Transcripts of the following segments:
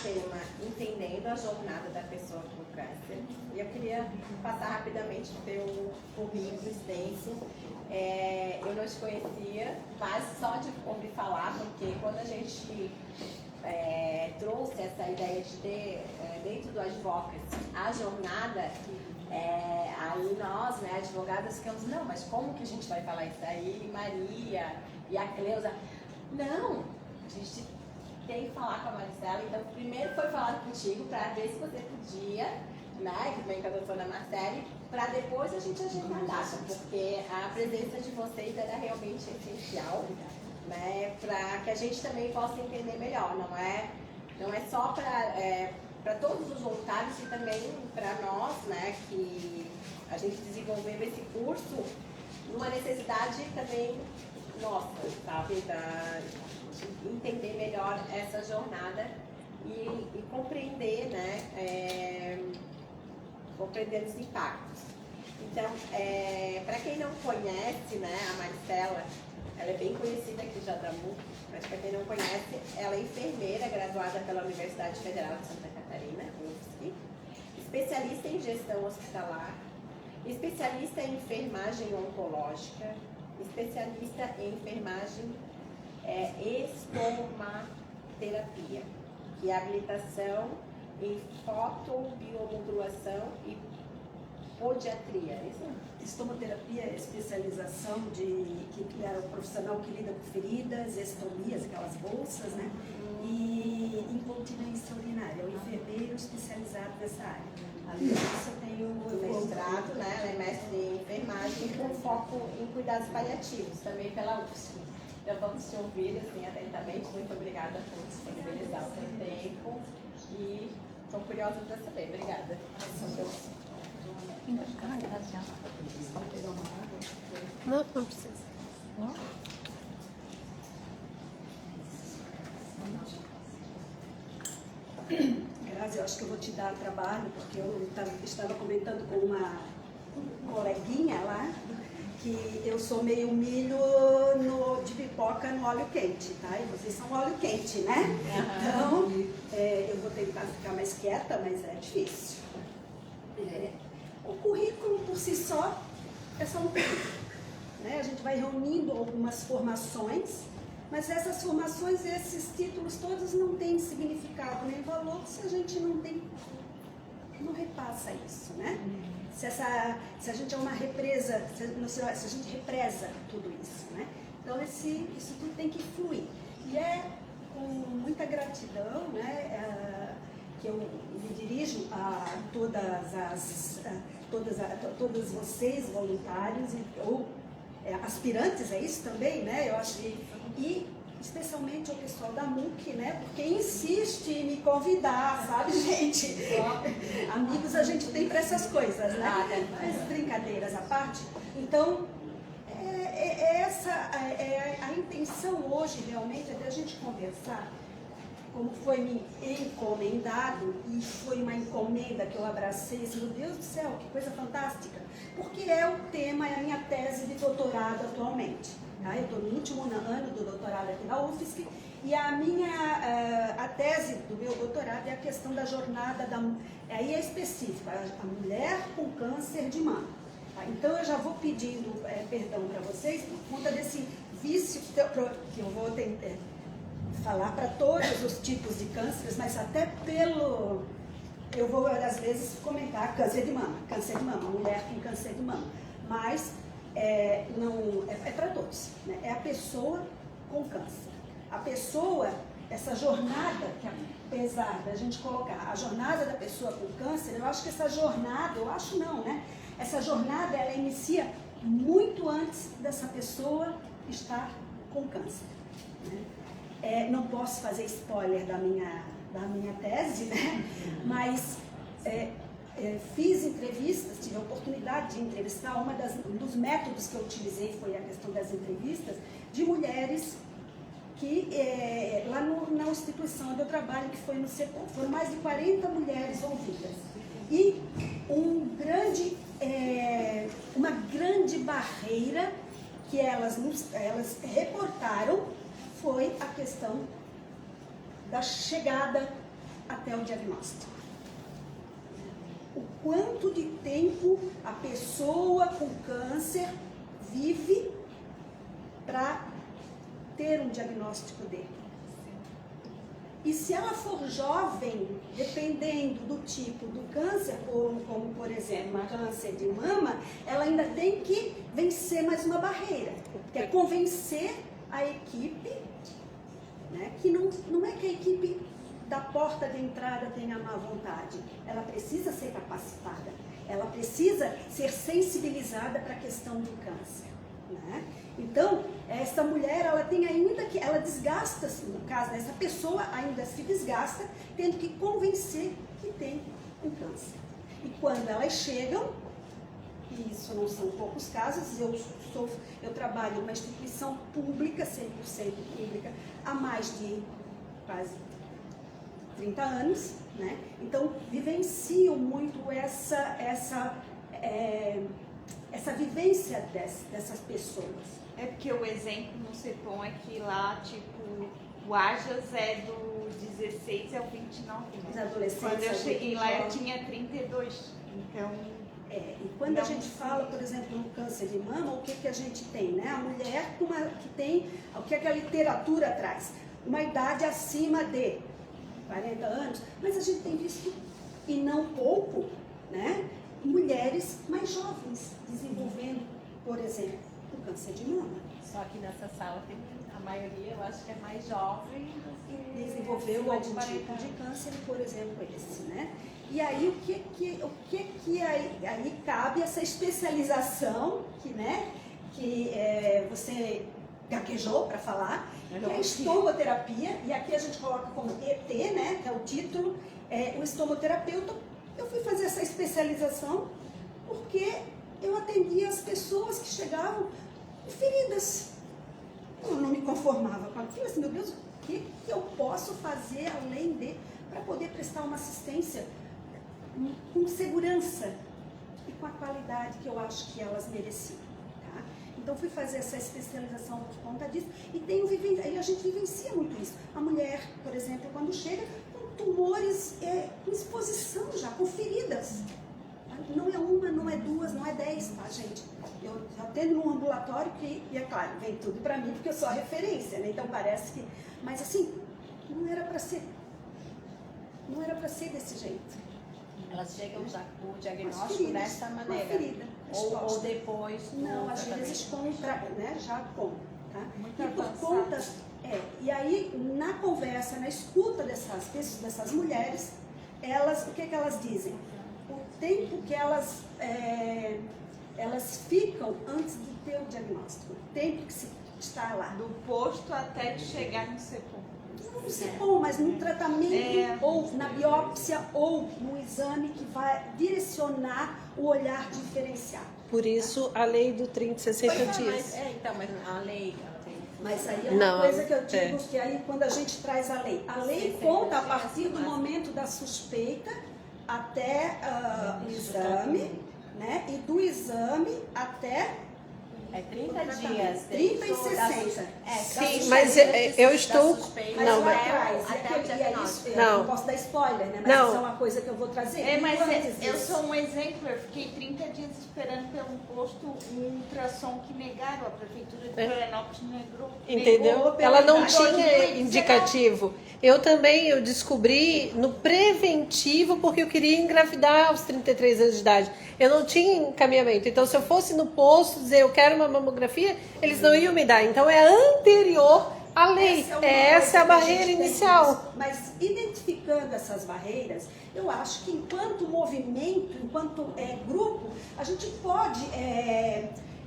tema entendendo a jornada da pessoa com câncer. E eu queria passar rapidamente o teu currículo extenso. Eu não te conhecia, mas só de ouvir falar, porque quando a gente trouxe essa ideia de ter dentro do Advocacy a jornada, aí nós, né, advogadas, ficamos, não, mas como que a gente vai falar isso aí? Maria e a Cleusa, não, a gente tem que falar com a Maricela. Então, primeiro foi falar contigo para ver se você podia, né, que vem com a doutora Marcele, para depois a gente agendar a data, porque a presença de vocês era realmente essencial, né, para que a gente também possa entender melhor. Não é só para todos os voluntários e também para nós, né, que a gente desenvolveu esse curso numa necessidade também nossa, sabe, entender melhor essa jornada e compreender, né, compreender os impactos. Então, para quem não conhece, né, a Maricela, ela é bem conhecida aqui já da MUC, mas para quem não conhece, ela é enfermeira graduada pela Universidade Federal de Santa Catarina, UFSC, especialista em gestão hospitalar, especialista em enfermagem oncológica, especialista em enfermagem estomaterapia, que é habilitação em fotobiomodulação e podiatria. Estomaterapia é especialização que é o profissional que lida com feridas, estomias, aquelas bolsas, né? E incontinência urinária, o enfermeiro especializado nessa área. Além disso, eu tenho mestrado, né? Ela é mestre em enfermagem com foco em cuidados paliativos, também pela UFSC. Então vamos te ouvir assim, atentamente. Muito obrigada por disponibilizar o seu tempo e estou curiosa para saber. Obrigada. Não precisa. Grazi, eu acho que eu vou te dar trabalho, porque eu estava comentando com uma coleguinha lá que eu sou meio milho de pipoca no óleo quente, tá? E vocês são óleo quente, né? Então, eu vou tentar ficar mais quieta, mas é difícil. O currículo por si só é só um currículo, né? A gente vai reunindo algumas formações, mas essas formações, esses títulos todos não têm significado nem valor se a gente não repassa isso, né? Se a gente é uma represa, se a gente represa tudo isso, né? Então isso tudo tem que fluir. E é com muita gratidão, né, que eu me dirijo a todos vocês, voluntários, ou aspirantes, é isso também, né? Eu acho e especialmente ao pessoal da MUC, né? Porque insiste em me convidar, sabe, gente? Amigos a gente tem para essas coisas, né? Mas brincadeiras à parte. Então, a intenção hoje realmente é de a gente conversar, como foi me encomendado, e foi uma encomenda que eu abracei, assim, meu Deus do céu, que coisa fantástica, porque é o tema, é a minha tese de doutorado atualmente. Tá? Eu estou no último ano do doutorado aqui na UFSC, e a tese do meu doutorado é a questão da jornada, aí é específica, a mulher com câncer de mama. Tá? Então eu já vou pedindo perdão para vocês por conta desse vício que eu vou tentar falar para todos os tipos de cânceres, mas até eu vou às vezes comentar câncer de mama, mulher com câncer de mama, mas não é para todos, né? É a pessoa com câncer. A pessoa, essa jornada, que apesar da gente colocar a jornada da pessoa com câncer, eu acho que essa jornada, essa jornada ela inicia muito antes dessa pessoa estar com câncer, né? Não posso fazer spoiler da minha tese, né? Mas fiz entrevistas, tive a oportunidade de entrevistar, um dos métodos que eu utilizei foi a questão das entrevistas de mulheres que, lá na instituição onde eu trabalho, que foi no CEPOM, foram mais de 40 mulheres ouvidas. E uma grande barreira que elas reportaram foi a questão da chegada até o diagnóstico. O quanto de tempo a pessoa com câncer vive para ter um diagnóstico dele. E se ela for jovem, dependendo do tipo do câncer, como por exemplo, câncer de mama, ela ainda tem que vencer mais uma barreira, que é convencer a equipe, né, que não é que a equipe da porta de entrada tenha má vontade, ela precisa ser capacitada, ela precisa ser sensibilizada para a questão do câncer, né? Então, essa mulher, ela tem ainda que, ela desgasta, no caso dessa pessoa, ainda se desgasta, tendo que convencer que tem um câncer. E quando elas chegam, e isso não são poucos casos, eu trabalho numa instituição pública, 100% pública, há mais de quase 30 anos, né? Então, vivencio muito essa vivência dessas pessoas. É porque o exemplo no CEPOM é que lá, tipo, o Ajas é do 16 ao 29. Os adolescentes. Quando eu cheguei lá, eu tinha 32. Então... e quando a gente fala, por exemplo, no câncer de mama, o que a gente tem, né? A mulher que tem, o que a literatura traz? Uma idade acima de 40 anos, mas a gente tem visto, e não pouco, né? Mulheres mais jovens desenvolvendo, por exemplo, o câncer de mama. Só que nessa sala tem a maioria, eu acho que é mais jovem do que desenvolveu algum tipo de câncer, por exemplo, esse, né? E aí, o que aí cabe essa especialização, né, que você gaguejou para falar, que é a estomoterapia, e aqui a gente coloca como ET, né, que é o título, o estomoterapeuta. Eu fui fazer essa especialização porque eu atendia as pessoas que chegavam feridas. Eu não me conformava com aquilo, assim, meu Deus, o que eu posso fazer além de, para poder prestar uma assistência com segurança e com a qualidade que eu acho que elas mereciam, tá? Então fui fazer essa especialização por conta disso e aí a gente vivencia muito isso. A mulher, por exemplo, quando chega com tumores, com exposição já, com feridas. Não é uma, não é duas, não é 10, tá, gente? Eu atendo num ambulatório que, e é claro, vem tudo pra mim porque eu sou a referência, né? Então parece que... Mas assim, não era pra ser desse jeito. Elas chegam já com o diagnóstico dessa maneira? Ferida, ou depois? Não, às vezes já com, tá? Muito e por avançado. conta... e aí, na conversa, na escuta dessas mulheres, o que elas dizem? O tempo que elas ficam antes de ter o diagnóstico, o tempo que se está lá. Do posto até de chegar no CEPOM. Não no CEPOM, mas no tratamento, ou na biópsia, ou no exame que vai direcionar o olhar diferenciado. Por isso, a lei do 30, 60 dias. Mas a lei... Mas aí é uma coisa que eu digo, que aí quando a gente traz a lei conta a partir do momento da suspeita até o exame, né? E do exame até... 30 dias. 30 e 60. Sim, mas eu estou... Não, mas até o diagnóstico. Eu não posso dar spoiler, né? Mas Não. isso é uma coisa que eu vou trazer. Mas eu sou um exemplo, eu fiquei 30 dias esperando pelo posto um ultrassom que negaram, a prefeitura de Florianópolis negou. Entendeu? Ela não tinha indicativo. Eu descobri no preventivo porque eu queria engravidar aos 33 anos de idade. Eu não tinha encaminhamento. Então, se eu fosse no posto dizer eu quero uma mamografia, eles não iam me dar. Então, é anterior à lei. Essa é a barreira inicial. Mas identificando essas barreiras, eu acho que enquanto movimento, enquanto grupo, a gente pode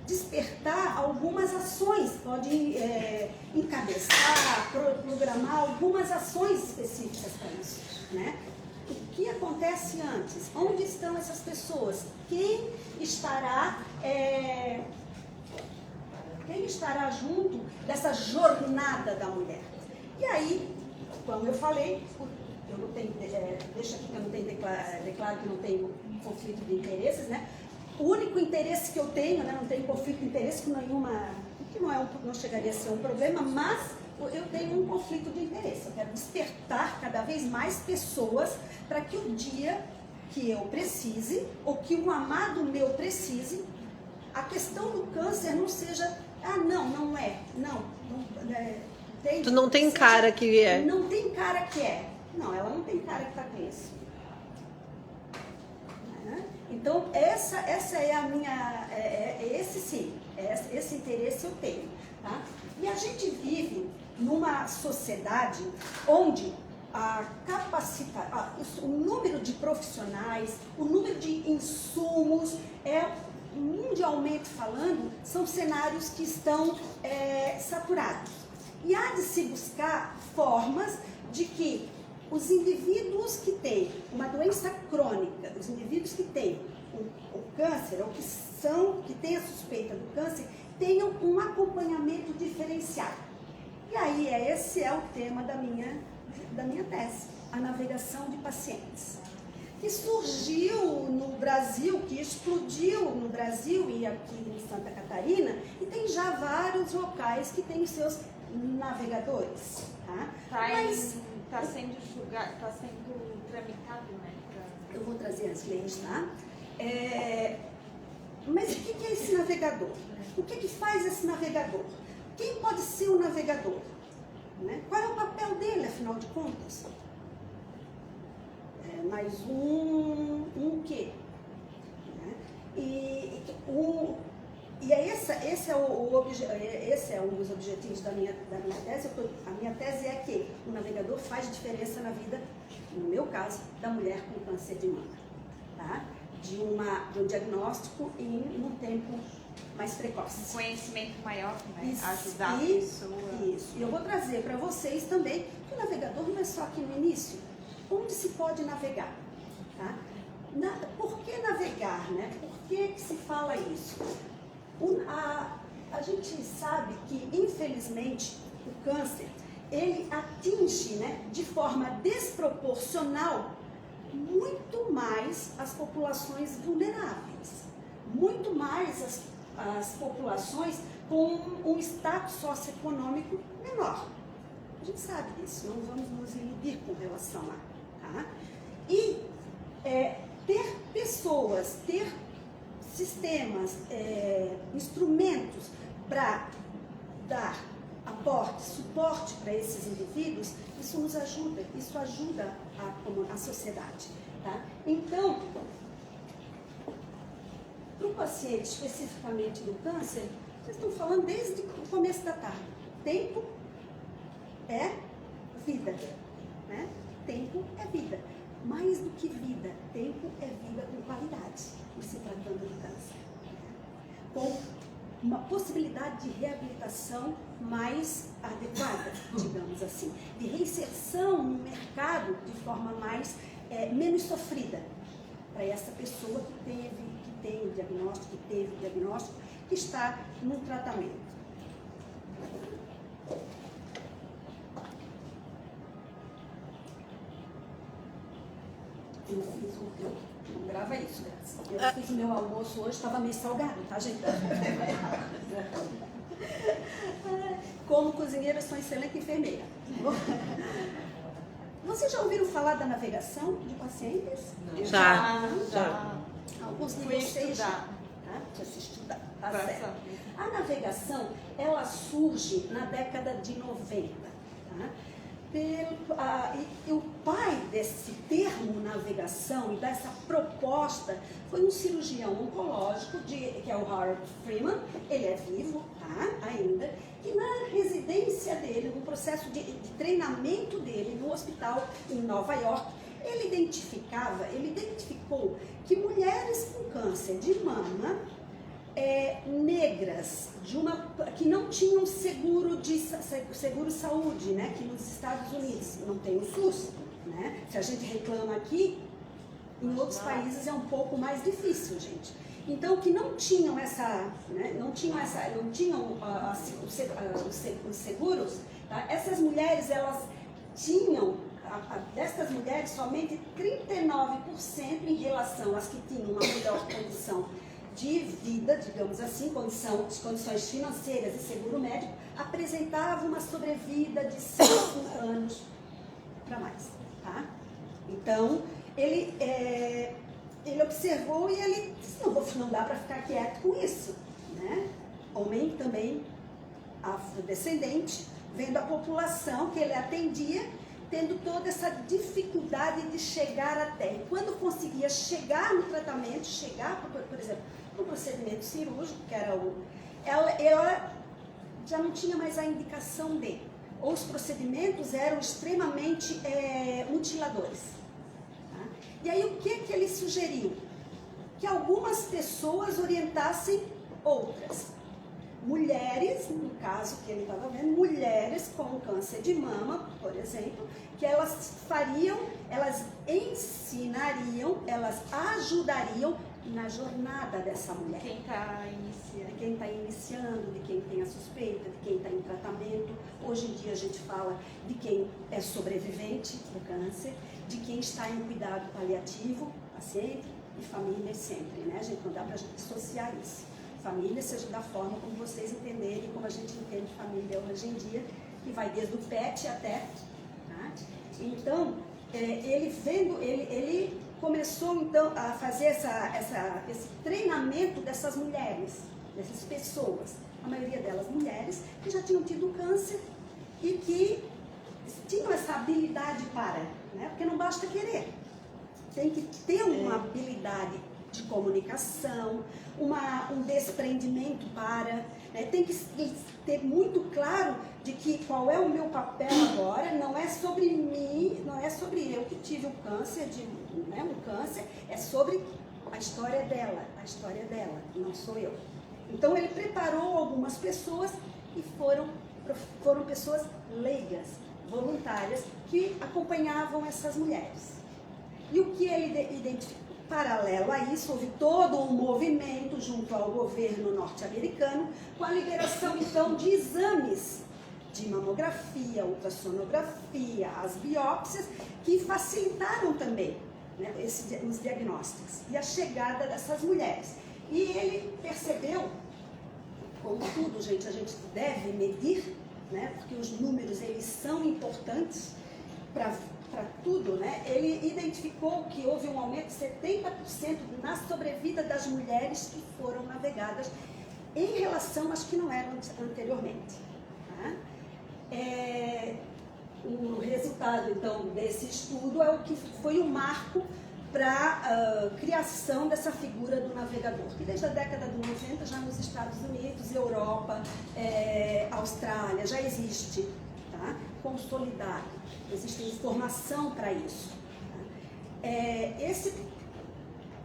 despertar algumas ações, pode encabeçar, programar algumas ações específicas para isso, né? O que acontece antes? Onde estão essas pessoas? Quem estará junto dessa jornada da mulher? E aí, como eu falei, eu não tenho, deixa aqui que eu não tenho declaro que não tenho conflito de interesses, né? O único interesse que eu tenho, né, não tenho conflito de interesse com nenhuma, que não chegaria a ser um problema, mas eu tenho um conflito de interesse. Eu quero despertar cada vez mais pessoas para que o dia que eu precise, ou que um amado meu precise, a questão do câncer não seja, não é. Tu não tem cara que é. Não tem cara que é. Não, ela não tem cara que está com isso. Então, essa é a minha, esse sim, esse interesse eu tenho. Tá? E a gente vive numa sociedade onde o número de profissionais, o número de insumos, mundialmente falando, são cenários que estão saturados. E há de se buscar formas de que os indivíduos que têm uma doença crônica, os indivíduos que têm o câncer, ou que têm a suspeita do câncer, tenham um acompanhamento diferenciado. E aí, esse é o tema da minha tese, a navegação de pacientes. Que surgiu no Brasil, que explodiu no Brasil e aqui em Santa Catarina, e tem já vários locais que têm os seus navegadores. Está sendo tramitado, né? Eu vou trazer as leis, tá? Mas o que é esse navegador? O que faz esse navegador? Quem pode ser o navegador? Né? Qual é o papel dele, afinal de contas? Mais um quê? Né? Esse é um dos objetivos da minha tese. A minha tese é que o navegador faz diferença na vida, no meu caso, da mulher com câncer de mama. Tá? De um diagnóstico num tempo mais precoce. Um conhecimento maior, né? Isso, ajudar a pessoa. Isso. E eu vou trazer para vocês também que o navegador não é só aqui no início. Onde se pode navegar? Tá? Por que navegar? Né? Por que se fala isso? A gente sabe que, infelizmente, o câncer, ele atinge, né, de forma desproporcional muito mais as populações vulneráveis, muito mais as populações com um status socioeconômico menor. A gente sabe disso, não vamos nos iludir com relação a. Tá? E ter pessoas, ter sistemas, instrumentos para dar aporte, suporte para esses indivíduos, isso nos ajuda, isso ajuda a sociedade. Tá? Então, para o paciente especificamente do câncer, vocês estão falando desde o começo da tarde. Tempo é vida. Né? Tempo é vida. Mais do que vida, tempo é vida com qualidade, se tratando do câncer. Com uma possibilidade de reabilitação mais adequada, digamos assim, de reinserção no mercado de forma menos sofrida para essa pessoa que tem o diagnóstico, que teve o diagnóstico, que está no tratamento. Não grava isso, Graça. Eu fiz o meu almoço hoje, estava meio salgado, tá, gente? Como cozinheira, eu sou excelente enfermeira. Vocês já ouviram falar da navegação de pacientes? Já. Alguns de vocês já. Já se estudar, tá certo. A navegação, ela surge na década de 90, tá? E o pai desse termo navegação e dessa proposta foi um cirurgião oncológico, que é o Harold Freeman. Ele é vivo, tá, ainda, que na residência dele, no processo de treinamento dele no hospital em Nova York, ele identificou que mulheres com câncer de mama negras, que não tinham seguro-saúde, né, que nos Estados Unidos não tem o SUS, né? Se a gente reclama aqui, em outros países é um pouco mais difícil, gente. Então, que não tinham os seguros, tá? Essas mulheres, elas tinham, dessas mulheres, somente 39% em relação às que tinham uma melhor condição de vida, digamos assim, condições financeiras e seguro médico, apresentava uma sobrevida de 5 anos para mais. Tá? Então, ele observou e ele disse, não dá para ficar quieto com isso. Né? Homem também afrodescendente, vendo a população que ele atendia, tendo toda essa dificuldade de chegar até. E quando conseguia chegar no tratamento, por exemplo, no procedimento cirúrgico, que era ela já não tinha mais a indicação dele. Ou os procedimentos eram extremamente mutiladores. Tá? E aí o que ele sugeriu? Que algumas pessoas orientassem outras. Mulheres, no caso que ele estava vendo, mulheres com câncer de mama, por exemplo, que elas ensinariam, elas ajudariam na jornada dessa mulher. Quem está iniciando. De quem está iniciando, de quem tem a suspeita, de quem está em tratamento. Hoje em dia a gente fala de quem é sobrevivente do câncer, de quem está em cuidado paliativo, paciente e família sempre, né? A gente não dá para dissociar isso. Família, seja da forma como vocês entenderem, como a gente entende família hoje em dia, que vai desde o pet até. Tá? Então, ele começou então a fazer esse treinamento dessas mulheres, dessas pessoas, a maioria delas mulheres, que já tinham tido câncer e que tinham essa habilidade para, né? Porque não basta querer, tem que ter uma habilidade de comunicação, um desprendimento para, né? Tem que ter muito claro de que qual é o meu papel agora, não é sobre mim, não é sobre eu que tive um câncer, é sobre a história dela, não sou eu. Então ele preparou algumas pessoas e foram pessoas leigas, voluntárias, que acompanhavam essas mulheres. E o que ele identificou? Paralelo a isso, houve todo um movimento junto ao governo norte-americano com a liberação, então, de exames de mamografia, ultrassonografia, as biópsias, que facilitaram também, né, os diagnósticos e a chegada dessas mulheres. E ele percebeu, como tudo, gente, a gente deve medir, né, porque os números eles são importantes para tudo, né? Ele identificou que houve um aumento de 70% na sobrevida das mulheres que foram navegadas em relação às que não eram anteriormente. Tá? O resultado, então, desse estudo é o que foi o marco para a criação dessa figura do navegador, que desde a década de 90 já nos Estados Unidos, Europa, Austrália, já existe, tá? Consolidado. Existe informação para isso.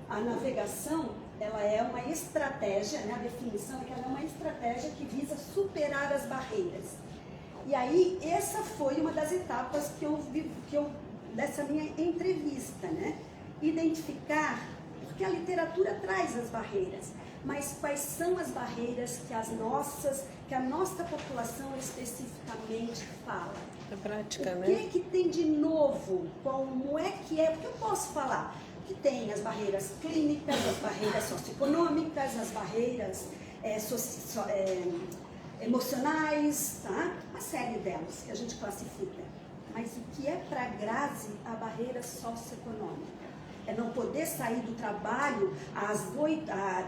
A navegação, ela é uma estratégia, né? A definição é que ela é uma estratégia que visa superar as barreiras. E aí, essa foi uma das etapas dessa minha entrevista, né? Identificar, porque a literatura traz as barreiras, mas quais são as barreiras que a nossa população especificamente fala? É prática, né? O que tem de novo? Como é que é? Porque eu posso falar que tem as barreiras clínicas, as barreiras socioeconômicas, as barreiras emocionais, tá? Uma série delas que a gente classifica. Mas o que é para a Grazi a barreira socioeconômica? É não poder sair do trabalho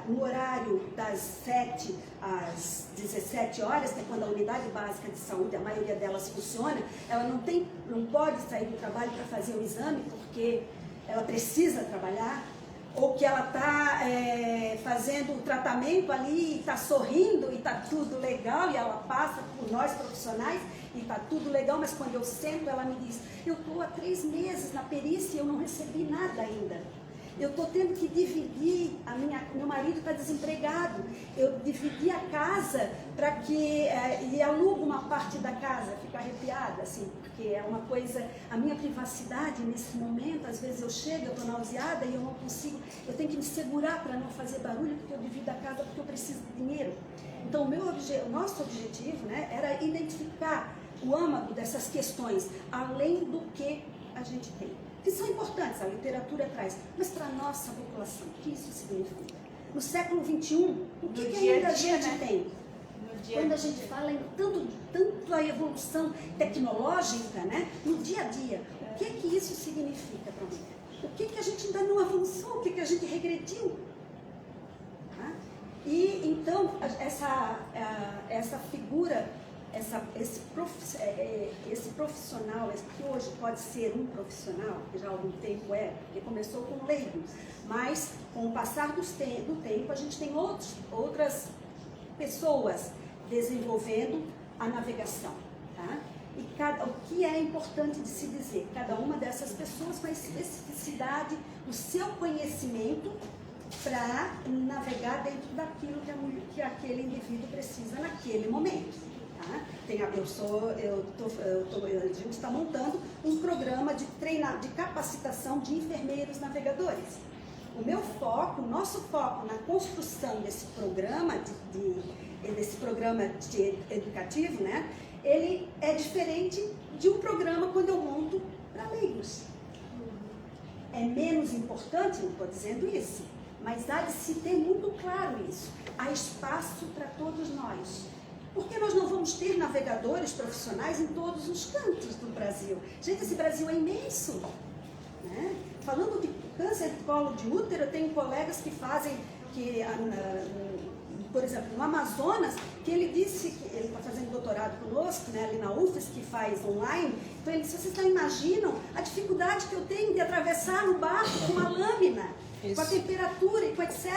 no horário das 7 às 17 horas, que é quando a unidade básica de saúde, a maioria delas funciona, ela não pode sair do trabalho para fazer o exame porque ela precisa trabalhar, ou que ela está fazendo o tratamento ali e está sorrindo e está tudo legal, e ela passa por nós profissionais e está tudo legal, mas quando eu sento ela me diz, eu estou há 3 meses na perícia e eu não recebi nada ainda. Eu estou tendo que dividir, meu marido está desempregado, eu dividi a casa para que, e alugo uma parte da casa, fico arrepiada, assim, porque é uma coisa, a minha privacidade nesse momento, às vezes eu chego, eu estou nauseada e eu não consigo, eu tenho que me segurar para não fazer barulho, porque eu divido a casa porque eu preciso de dinheiro. Então o nosso objetivo, né, era identificar o âmago dessas questões, além do que a gente tem. Que são importantes, a literatura traz, mas para a nossa população, o que isso significa? no século XXI, o que dia a ainda a dia, gente né? tem? No dia Quando a gente fala em tanto a evolução tecnológica, né? No dia a dia, o que isso significa para a mulher? O que a gente ainda não avançou? O que a gente regrediu? Tá? E então, essa figura, esse profissional, que hoje pode ser um profissional, que já há algum tempo porque começou com leigos, mas com o passar do tempo a gente tem outras pessoas desenvolvendo a navegação. Tá? E o que é importante de se dizer? Cada uma dessas pessoas com a especificidade, o seu conhecimento para navegar dentro daquilo que aquele indivíduo precisa naquele momento. Tá? A gente está montando um programa de capacitação de enfermeiros navegadores. O nosso foco na construção desse programa educativo, né, ele é diferente de um programa quando eu monto para leigos. É menos importante, não estou dizendo isso, mas há de se ter muito claro isso. Há espaço para todos nós. Porque nós não vamos ter navegadores profissionais em todos os cantos do Brasil. Gente, esse Brasil é imenso. Né? Falando de câncer de colo de útero, eu tenho colegas que fazem, por exemplo, no Amazonas, que ele disse que ele está fazendo doutorado conosco, né, ali na UFES, que faz online. Então ele disse, vocês não imaginam a dificuldade que eu tenho de atravessar no barco com uma lâmina, com a temperatura e com etc.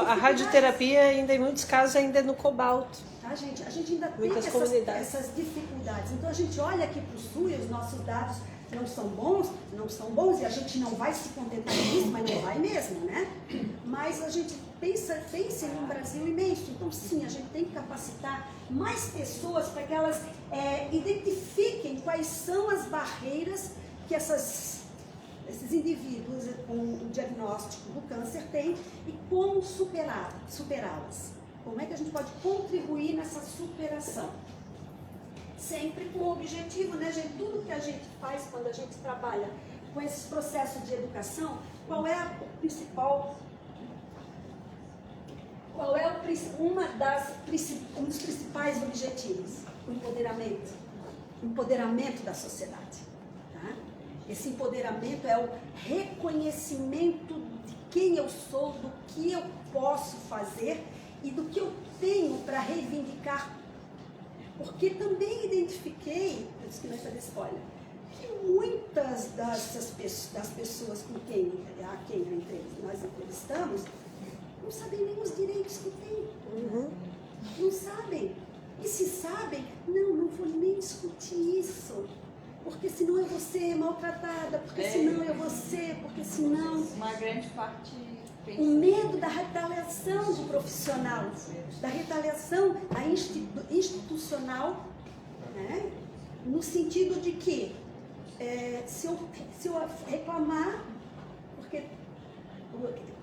A radioterapia ainda, em muitos casos, ainda é no cobalto. Tá, gente? A gente ainda tem essas dificuldades. Então a gente olha aqui para o sul e os nossos dados não são bons, e a gente não vai se contentar com isso, mas não vai mesmo, né? Mas a gente pensa em um Brasil imenso. Então sim, a gente tem que capacitar mais pessoas para que elas identifiquem quais são as barreiras que esses indivíduos com o diagnóstico do câncer têm e como superá-las. Como é que a gente pode contribuir nessa superação? Sempre com o objetivo, né, gente? Tudo que a gente faz quando a gente trabalha com esses processos de educação, qual é um dos principais objetivos? O empoderamento da sociedade. Tá? Esse empoderamento é o reconhecimento de quem eu sou, do que eu posso fazer e do que eu tenho para reivindicar. Porque também identifiquei, por isso que não fazer spoiler, que muitas das pessoas a quem nós entrevistamos não sabem nem os direitos que têm. Não sabem. E se sabem, não vou nem discutir isso. Porque senão eu vou ser maltratada, porque senão eu vou ser, porque senão... Uma grande parte... O medo da retaliação do profissional, da retaliação institucional, né? No sentido de que se eu reclamar, porque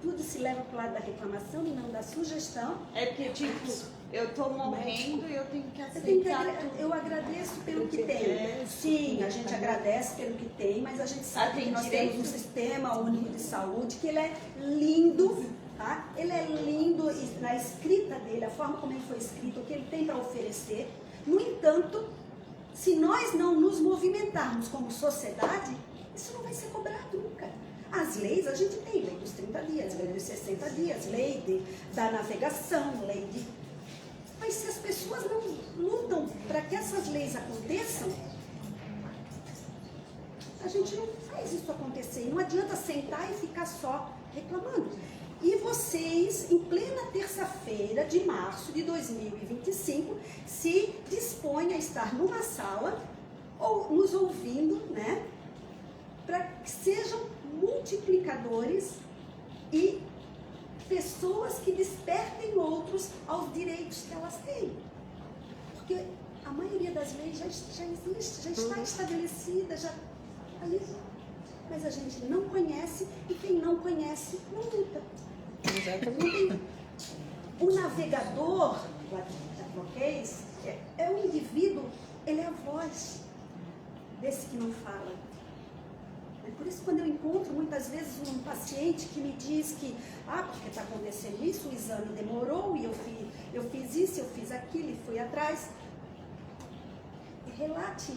tudo se leva para o lado da reclamação e não da sugestão. É porque, tipo, eu estou morrendo e eu tenho que aceitar tudo. Eu agradeço pelo que tem. Sim, a gente agradece pelo que tem, mas a gente sabe que nós temos um sistema único de saúde, que ele é lindo, tá? Ele é lindo na escrita dele, a forma como ele foi escrito, o que ele tem para oferecer. No entanto, se nós não nos movimentarmos como sociedade, isso não vai ser cobrado nunca. As leis, a gente tem lei dos 30 dias, lei dos 60 dias, lei da navegação, lei de... Mas se as pessoas não lutam para que essas leis aconteçam, a gente não faz isso acontecer. E não adianta sentar e ficar só reclamando. E vocês, em plena terça-feira de março de 2025, se dispõem a estar numa sala ou nos ouvindo, né? Para que sejam multiplicadores e pessoas que despertem outros aos direitos que elas têm. Porque a maioria das leis já existe, já está estabelecida, já ali. Mas a gente não conhece e quem não conhece não luta. Exatamente. O navegador, é um indivíduo, ele é a voz desse que não fala. Por isso, quando eu encontro muitas vezes um paciente que me diz que, porque está acontecendo isso, o exame demorou, e eu fiz isso, eu fiz aquilo e fui atrás. Relate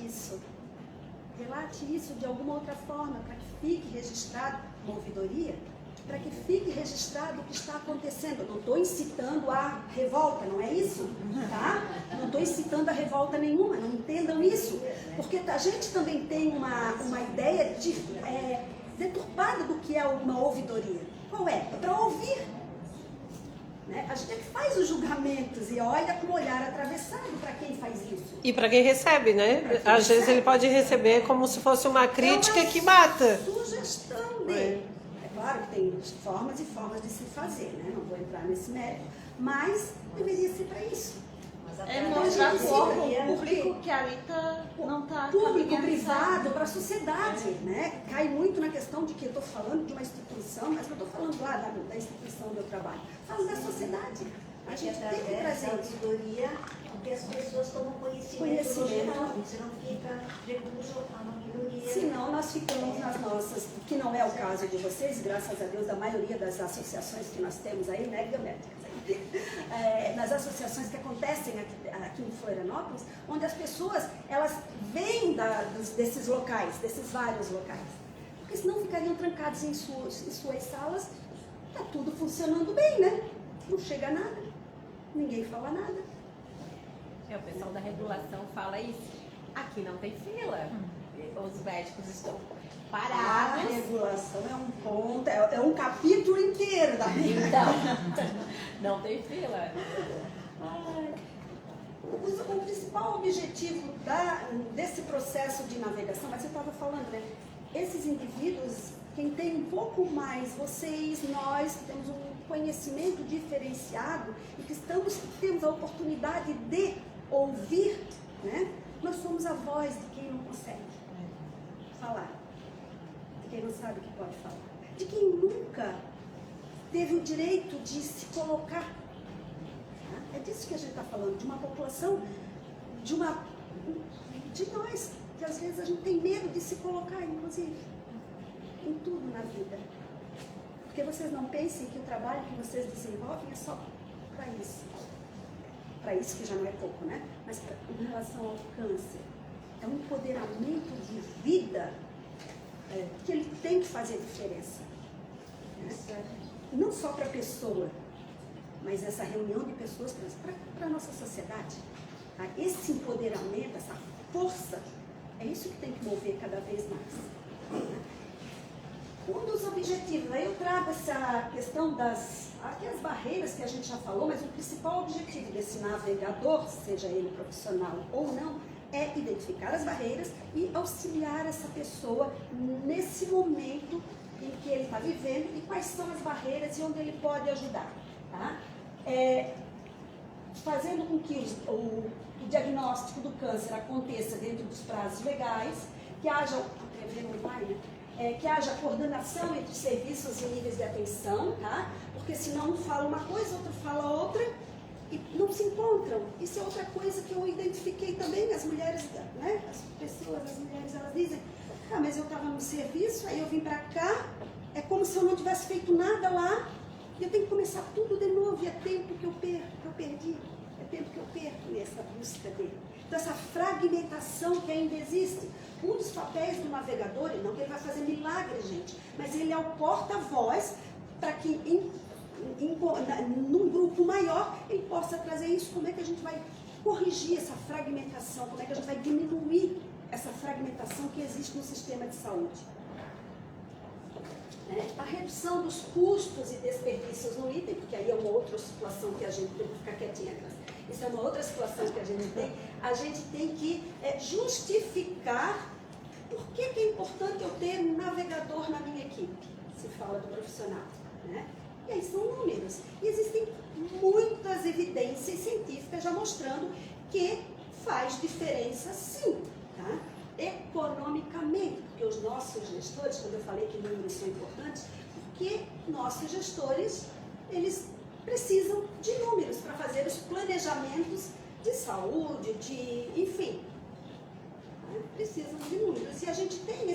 isso de alguma outra forma, para que fique registrado uma ouvidoria, para que fique registrado o que está acontecendo. Eu não estou incitando a revolta, não é isso? Tá? Não estou incitando a revolta nenhuma, não entendam isso. Porque a gente também tem uma ideia deturpada do que é uma ouvidoria. Qual é? É para ouvir. Né? A gente é que faz os julgamentos e olha com o olhar atravessado para quem faz isso. E para quem recebe, né? Às vezes ele pode receber como se fosse uma crítica que mata. Sugestão dele. É claro que tem formas e formas de se fazer, né? Não vou entrar nesse mérito, mas deveria ser para isso. É mostrar o público que ali não está público-privado para a sociedade, né? Cai muito na questão de que eu estou falando de uma instituição, mas não estou falando lá da instituição onde eu trabalho. Falo da sociedade. A gente tem que trazer a auditoria, porque as pessoas tomam conhecimento no geral, você não fica recluso a uma minoria. Senão nós ficamos nas nossas, que não é o caso de vocês, graças a Deus, da maioria das associações que nós temos aí, né, biométricas, nas associações que acontecem aqui em Florianópolis, onde as pessoas, elas vêm desses locais, desses vários locais. Porque senão ficariam trancados em suas salas, está tudo funcionando bem, né? Não chega nada, ninguém fala nada. O pessoal da regulação fala isso. Aqui não tem fila. Os médicos estão parados. A regulação é um ponto, é um capítulo inteiro da vida. Então, não tem fila. O principal objetivo desse processo de navegação, mas você estava falando, né? Esses indivíduos, quem tem um pouco mais, vocês, nós, que temos um conhecimento diferenciado e que temos a oportunidade de ouvir, né? Nós somos a voz de quem não consegue falar, de quem não sabe o que pode falar, de quem nunca teve o direito de se colocar. Tá? É disso que a gente está falando, de uma população, de nós, que às vezes a gente tem medo de se colocar, inclusive, em tudo na vida. Porque vocês não pensem que o trabalho que vocês desenvolvem é só para isso. Para isso que já não é pouco, né? Mas em relação ao câncer, é um empoderamento de vida que ele tem que fazer diferença. Né? Não só para a pessoa, mas essa reunião de pessoas para a nossa sociedade. Tá? Esse empoderamento, essa força, é isso que tem que mover cada vez mais. Né? Um dos objetivos, aí eu trago essa questão aqui as barreiras que a gente já falou, mas o principal objetivo desse navegador, seja ele profissional ou não, é identificar as barreiras e auxiliar essa pessoa nesse momento em que ele está vivendo e quais são as barreiras e onde ele pode ajudar. Tá? Fazendo com que o diagnóstico do câncer aconteça dentro dos prazos legais, que haja, que haja coordenação entre serviços e níveis de atenção, tá? Porque senão um fala uma coisa, outro fala outra e não se encontram. Isso é outra coisa que eu identifiquei também, as mulheres, né? As mulheres, elas dizem, mas eu estava no serviço, aí eu vim para cá, é como se eu não tivesse feito nada lá, e eu tenho que começar tudo de novo, e é tempo que eu perdi, é tempo que eu perco nessa busca dele. Então, essa fragmentação que ainda existe. Um dos papéis do navegador, não que ele vai fazer milagre, gente, mas ele é o porta-voz para que num grupo maior ele possa trazer isso. Como é que a gente vai corrigir essa fragmentação? Como é que a gente vai diminuir essa fragmentação que existe no sistema de saúde? A redução dos custos e desperdícios no item, porque aí é uma outra situação que a gente tem que ficar quietinha. Isso é uma outra situação que a gente tem que justificar por que é importante eu ter um navegador na minha equipe, se fala do profissional. Né? E aí são números. E existem muitas evidências científicas já mostrando que faz diferença sim, tá? Economicamente, porque os nossos gestores, quando eu falei que números são importantes, porque nossos gestores, eles precisam de números para fazer os planejamentos de saúde, enfim, precisam de números. E a gente tem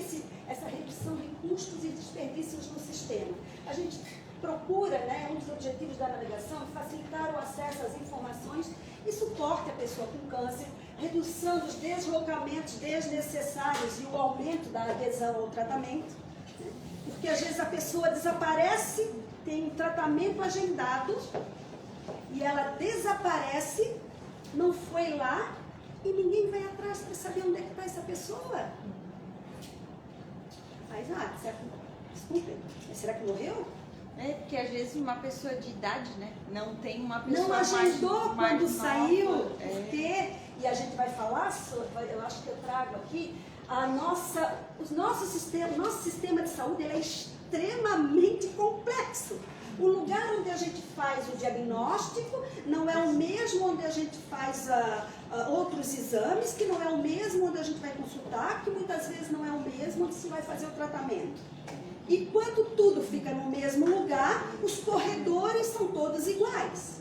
essa redução de custos e desperdícios no sistema. A gente procura, né, um dos objetivos da navegação, facilitar o acesso às informações e suporte à pessoa com câncer, redução dos deslocamentos desnecessários e o aumento da adesão ao tratamento, né? Porque às vezes a pessoa desaparece, tem um tratamento agendado e ela desaparece, não foi lá e ninguém vai atrás para saber onde é que está essa pessoa. Mas, desculpe, mas será que morreu? É, porque às vezes uma pessoa de idade, né, não tem uma pessoa não agendou mais quando saiu, nova, porque, e a gente vai falar, eu acho que eu trago aqui, o nosso sistema de saúde ele é extremamente complexo. O lugar onde a gente faz o diagnóstico não é o mesmo onde a gente faz outros exames, que não é o mesmo onde a gente vai consultar, que muitas vezes não é o mesmo onde se vai fazer o tratamento. E quando tudo fica no mesmo lugar, os corredores são todos iguais.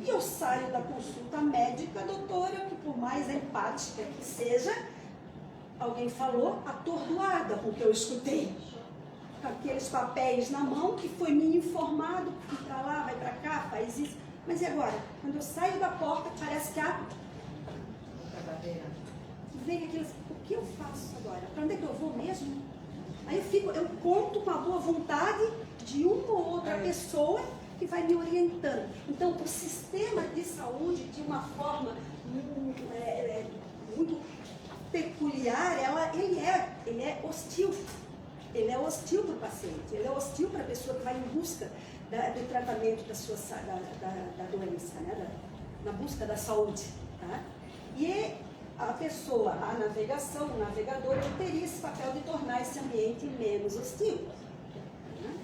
E eu saio da consulta médica, doutora, que por mais empática que seja, alguém falou, atordoada com o que eu escutei. Com aqueles papéis na mão, que foi me informado, vai para lá, vai para cá, faz isso. Mas e agora? Quando eu saio da porta, parece que vem aqueles, o que eu faço agora? Para onde é que eu vou mesmo? Aí eu conto com a boa vontade de uma ou outra pessoa que vai me orientando. Então, o sistema de saúde, de uma forma muito peculiar, ele é hostil. Ele é hostil para o paciente, ele é hostil para a pessoa que vai em busca do tratamento da doença, né? Na busca da saúde. Tá? E a pessoa, a navegação, o navegador, ele teria esse papel de tornar esse ambiente menos hostil. Né?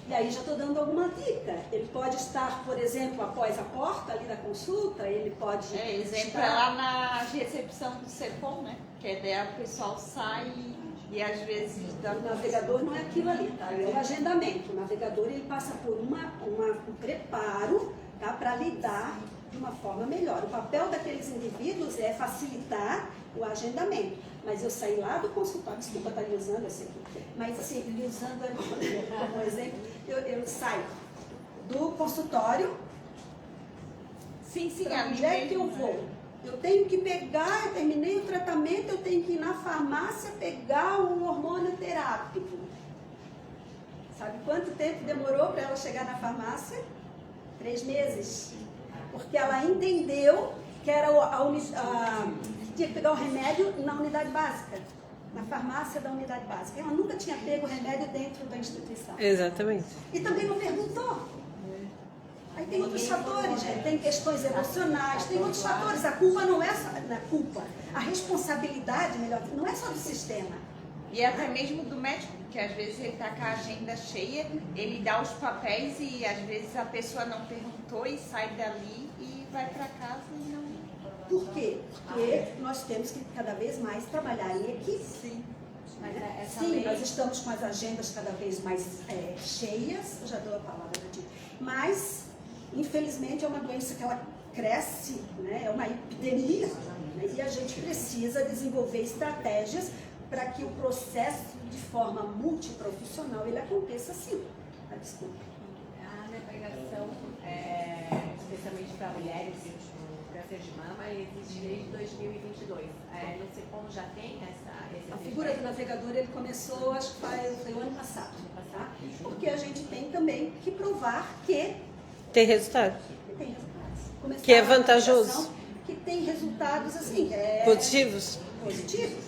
E aí já estou dando alguma dica. Ele pode estar, por exemplo, após a porta ali da consulta, ele pode exemplo é lá na recepção do CEPOM, né? Que daí o pessoal sai e às vezes... O navegador não é aquilo ali, tá? É o agendamento. O navegador ele passa por um preparo, tá? Para lidar de uma forma melhor. O papel daqueles indivíduos é facilitar o agendamento. Mas eu saí lá do consultório, desculpa estar lhe usando esse aqui, mas assim, lhe usando como exemplo, eu saio do consultório, para onde é que eu vou? Eu tenho que pegar, eu terminei o tratamento, eu tenho que ir na farmácia pegar um hormônio terápico. Sabe quanto tempo demorou para ela chegar na farmácia? 3 meses. Porque ela entendeu que era tinha que pegar o remédio na unidade básica, na farmácia da unidade básica. Ela nunca tinha pego o remédio dentro da instituição. Exatamente. E também não perguntou. Aí tem outros fatores, gente. Tem questões emocionais, tem outros fatores. A culpa não é só da culpa. A responsabilidade, melhor, não é só do sistema. E até mesmo do médico, porque às vezes ele está com a agenda cheia, ele dá os papéis e às vezes a pessoa não perguntou e sai dali e vai para casa e não... Por quê? Porque nós temos que cada vez mais trabalhar em equipe. Sim. Sim, nós estamos com as agendas cada vez mais cheias. Eu já dou a palavra para ti. Mas, infelizmente, é uma doença que ela cresce, né? É uma epidemia. Né? E a gente precisa desenvolver estratégias para que o processo, de forma multiprofissional, ele aconteça assim. Desculpa. A navegação, especialmente para mulheres com câncer de mama, existe desde 2022. No CEPOM já tem esse A figura do navegador, ele começou, acho que foi o ano passado. Tá? Porque a gente tem também que provar que tem resultado. tem resultados. Que é vantajoso. Que tem resultados assim. Positivos. Positivos.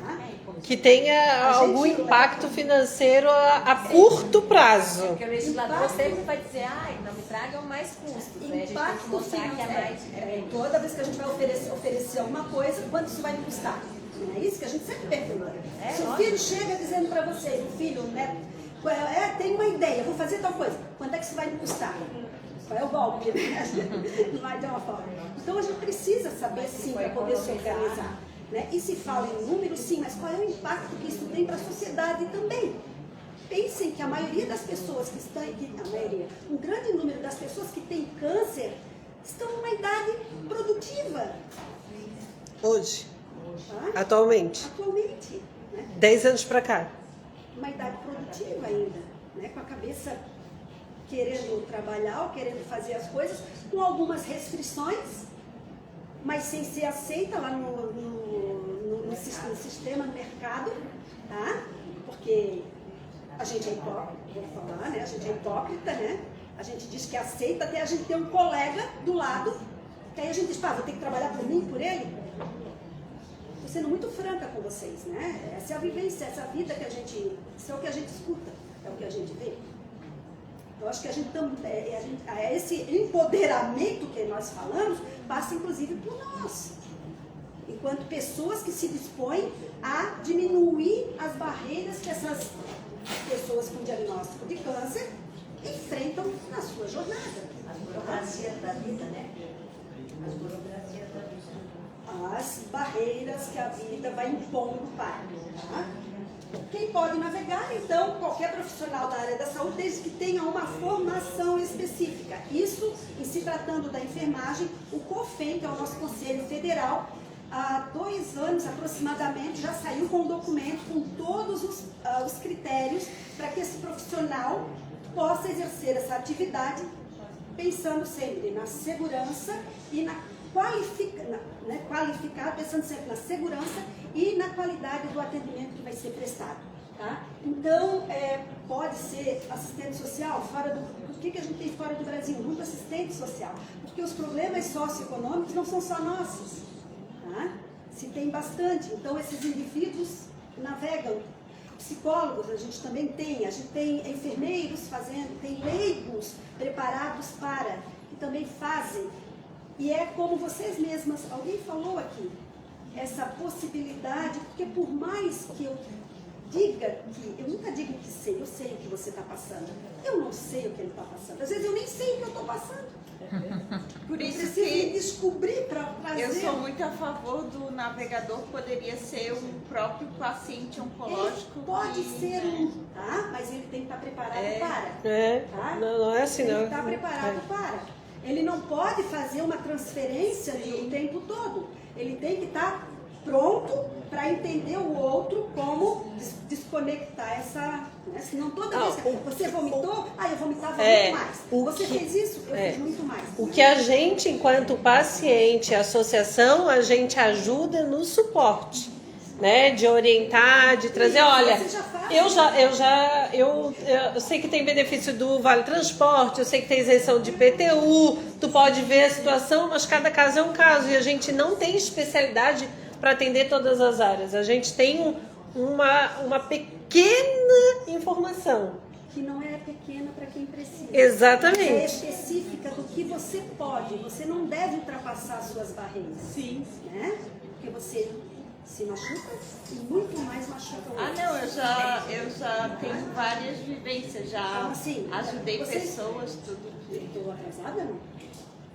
Tá? Que tenha algum impacto financeiro a curto prazo. Porque o legislador sempre vai dizer, não me tragam mais custos. Né? A gente tem que mostrar que é mais... Toda vez que a gente vai oferecer alguma coisa, quanto isso vai me custar? Não é isso que a gente sempre pergunta. Se o filho chega dizendo para você, o filho, né, tem uma ideia, vou fazer tal coisa, quanto é que isso vai me custar? Qual é o golpe? Não vai ter uma forma. Então a gente precisa saber sim para poder se organizar. Né? E se fala em números, sim, mas qual é o impacto que isso tem para a sociedade também? Pensem que a maioria das pessoas que estão aqui, um grande número das pessoas que têm câncer estão numa idade produtiva. Hoje. Tá? Atualmente. Atualmente. Né? 10 anos para cá. uma idade produtiva ainda, né? Com a cabeça querendo trabalhar ou querendo fazer as coisas, com algumas restrições, mas sem ser aceita lá no sistema, no mercado, tá? Porque a gente é hipócrita, vou falar, né? A gente é hipócrita, né? A gente diz que aceita, até a gente ter um colega do lado, que aí a gente diz, pá, vou ter que trabalhar por mim, por ele. Estou sendo muito franca com vocês, né? Essa é a vivência, essa vida que a gente, isso é o que a gente escuta, é o que a gente vê. Eu acho que a gente também, esse empoderamento que nós falamos, passa inclusive por nós. Enquanto pessoas que se dispõem a diminuir as barreiras que essas pessoas com diagnóstico de câncer enfrentam na sua jornada. As burocracias da vida, né? As burocracias da vida. As barreiras que a vida vai impondo para. Tá? Quem pode navegar, então, qualquer profissional da área da saúde, desde que tenha uma formação específica. Isso, em se tratando da enfermagem, o COFEN, que é o nosso Conselho Federal, há 2 anos aproximadamente, já saiu com um documento com todos os critérios para que esse profissional possa exercer essa atividade, pensando sempre na segurança e na qualificar, pensando sempre na segurança e na qualidade do atendimento que vai ser prestado. Tá? Então, pode ser assistente social, o que a gente tem fora do Brasil? Muito assistente social, porque os problemas socioeconômicos não são só nossos. Tá? Se tem bastante, então esses indivíduos navegam. Psicólogos a gente também tem, a gente tem enfermeiros fazendo, tem leigos preparados para, que também fazem. E é como vocês mesmas, alguém falou aqui, essa possibilidade, porque por mais que eu diga que, eu nunca digo que sei, eu sei o que você está passando. Eu não sei o que ele está passando. Às vezes eu nem sei o que eu estou passando. Por eu isso preciso me que descobrir para trazer. eu sou muito a favor do navegador, poderia ser um próprio paciente oncológico. Ele pode que, ser tá? Mas ele tem que estar preparado para. Tá? Não é assim, Ele não. tem que estar preparado para. Ele não pode fazer uma transferência o tempo todo. Ele tem que estar pronto para entender o outro, como desconectar essa... Né? Senão toda vez que você vomitou, eu vomitava muito mais. Você fez isso, eu fiz muito mais. O que a gente, enquanto paciente, associação, a gente ajuda no suporte, né? De orientar, de trazer, olha, eu sei que tem benefício do Vale Transporte, eu sei que tem isenção de PTU, tu pode ver a situação, mas cada caso é um caso e a gente não tem especialidade para atender todas as áreas. A gente tem uma pequena informação. Que não é pequena para quem precisa. Exatamente. É específica do que você pode. Você não deve ultrapassar as suas barreiras. Sim. Né? Porque você se machuca e muito mais machuca o outro. Não, eu já tenho várias vivências, já Então, assim, ajudei vocês- pessoas, tudo. Estou atrasada, não?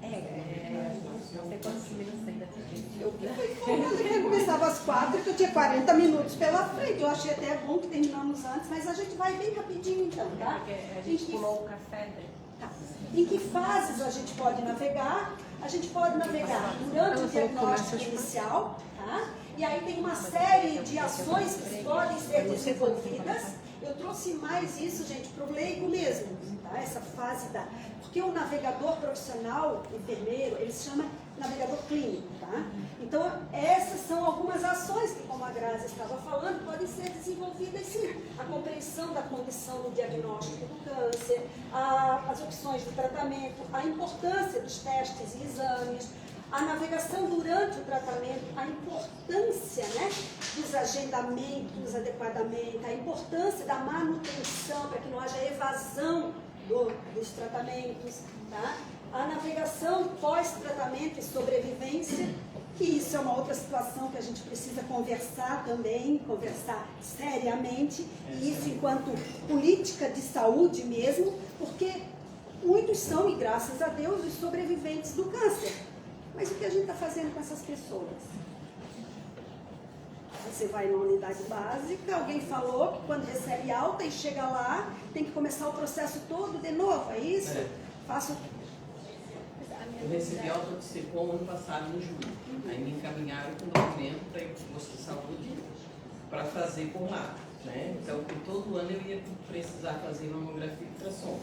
Não sei quantos minutos ainda tem. Eu começava às 4, que eu tinha 40 minutos pela frente. Eu achei até bom que terminamos antes, mas a gente vai bem rapidinho então, tá? Porque a gente pulou o café, né? Tá. Em que fases a gente pode navegar? A gente pode navegar durante o diagnóstico inicial, tá? E aí tem uma série de ações que podem ser desenvolvidas. Eu trouxe mais isso, gente, para o leigo mesmo, tá? Essa fase da... Porque o navegador profissional, enfermeiro, ele se chama navegador clínico, tá? Então, essas são algumas ações que, como a Grazi estava falando, podem ser desenvolvidas sim. A compreensão da condição no diagnóstico do câncer, as opções de tratamento, a importância dos testes e exames, a navegação durante o tratamento, a importância, né, dos agendamentos adequadamente, a importância da manutenção para que não haja evasão dos tratamentos, tá? A navegação pós-tratamento e sobrevivência, que isso é uma outra situação que a gente precisa conversar também, conversar seriamente, e isso enquanto política de saúde mesmo, porque muitos são, e graças a Deus, os sobreviventes do câncer. Mas o que a gente está fazendo com essas pessoas? Você vai na unidade básica, alguém falou que quando recebe alta e chega lá, tem que começar o processo todo de novo, é isso? Eu recebi alta de SECOM ano passado, em julho. Aí me encaminharam com documento para o posto de saúde para fazer por lá. né? Então, todo ano eu ia precisar fazer mamografia e ultrassom.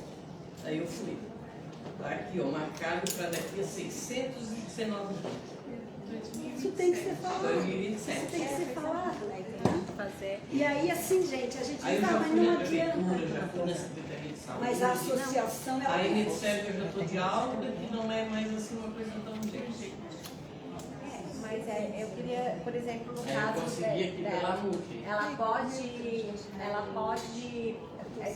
Aí eu fui. Tá aqui, ó, marcado para daqui a 619 dias. Isso tem que ser falado. 2027. Isso tem que ser falado. Né? Que tem que fazer. E aí, assim, gente, a gente Aí eu diz, já mas fui não na prefeitura, adianta. já fui na Secretaria de Saúde. Mas a associação, ela Aí me disseram que eu já estou de alta, que não é mais assim uma coisa tão urgente. Mas eu queria, por exemplo, no Eu caso consegui aqui pela dela, MUC. ela pode,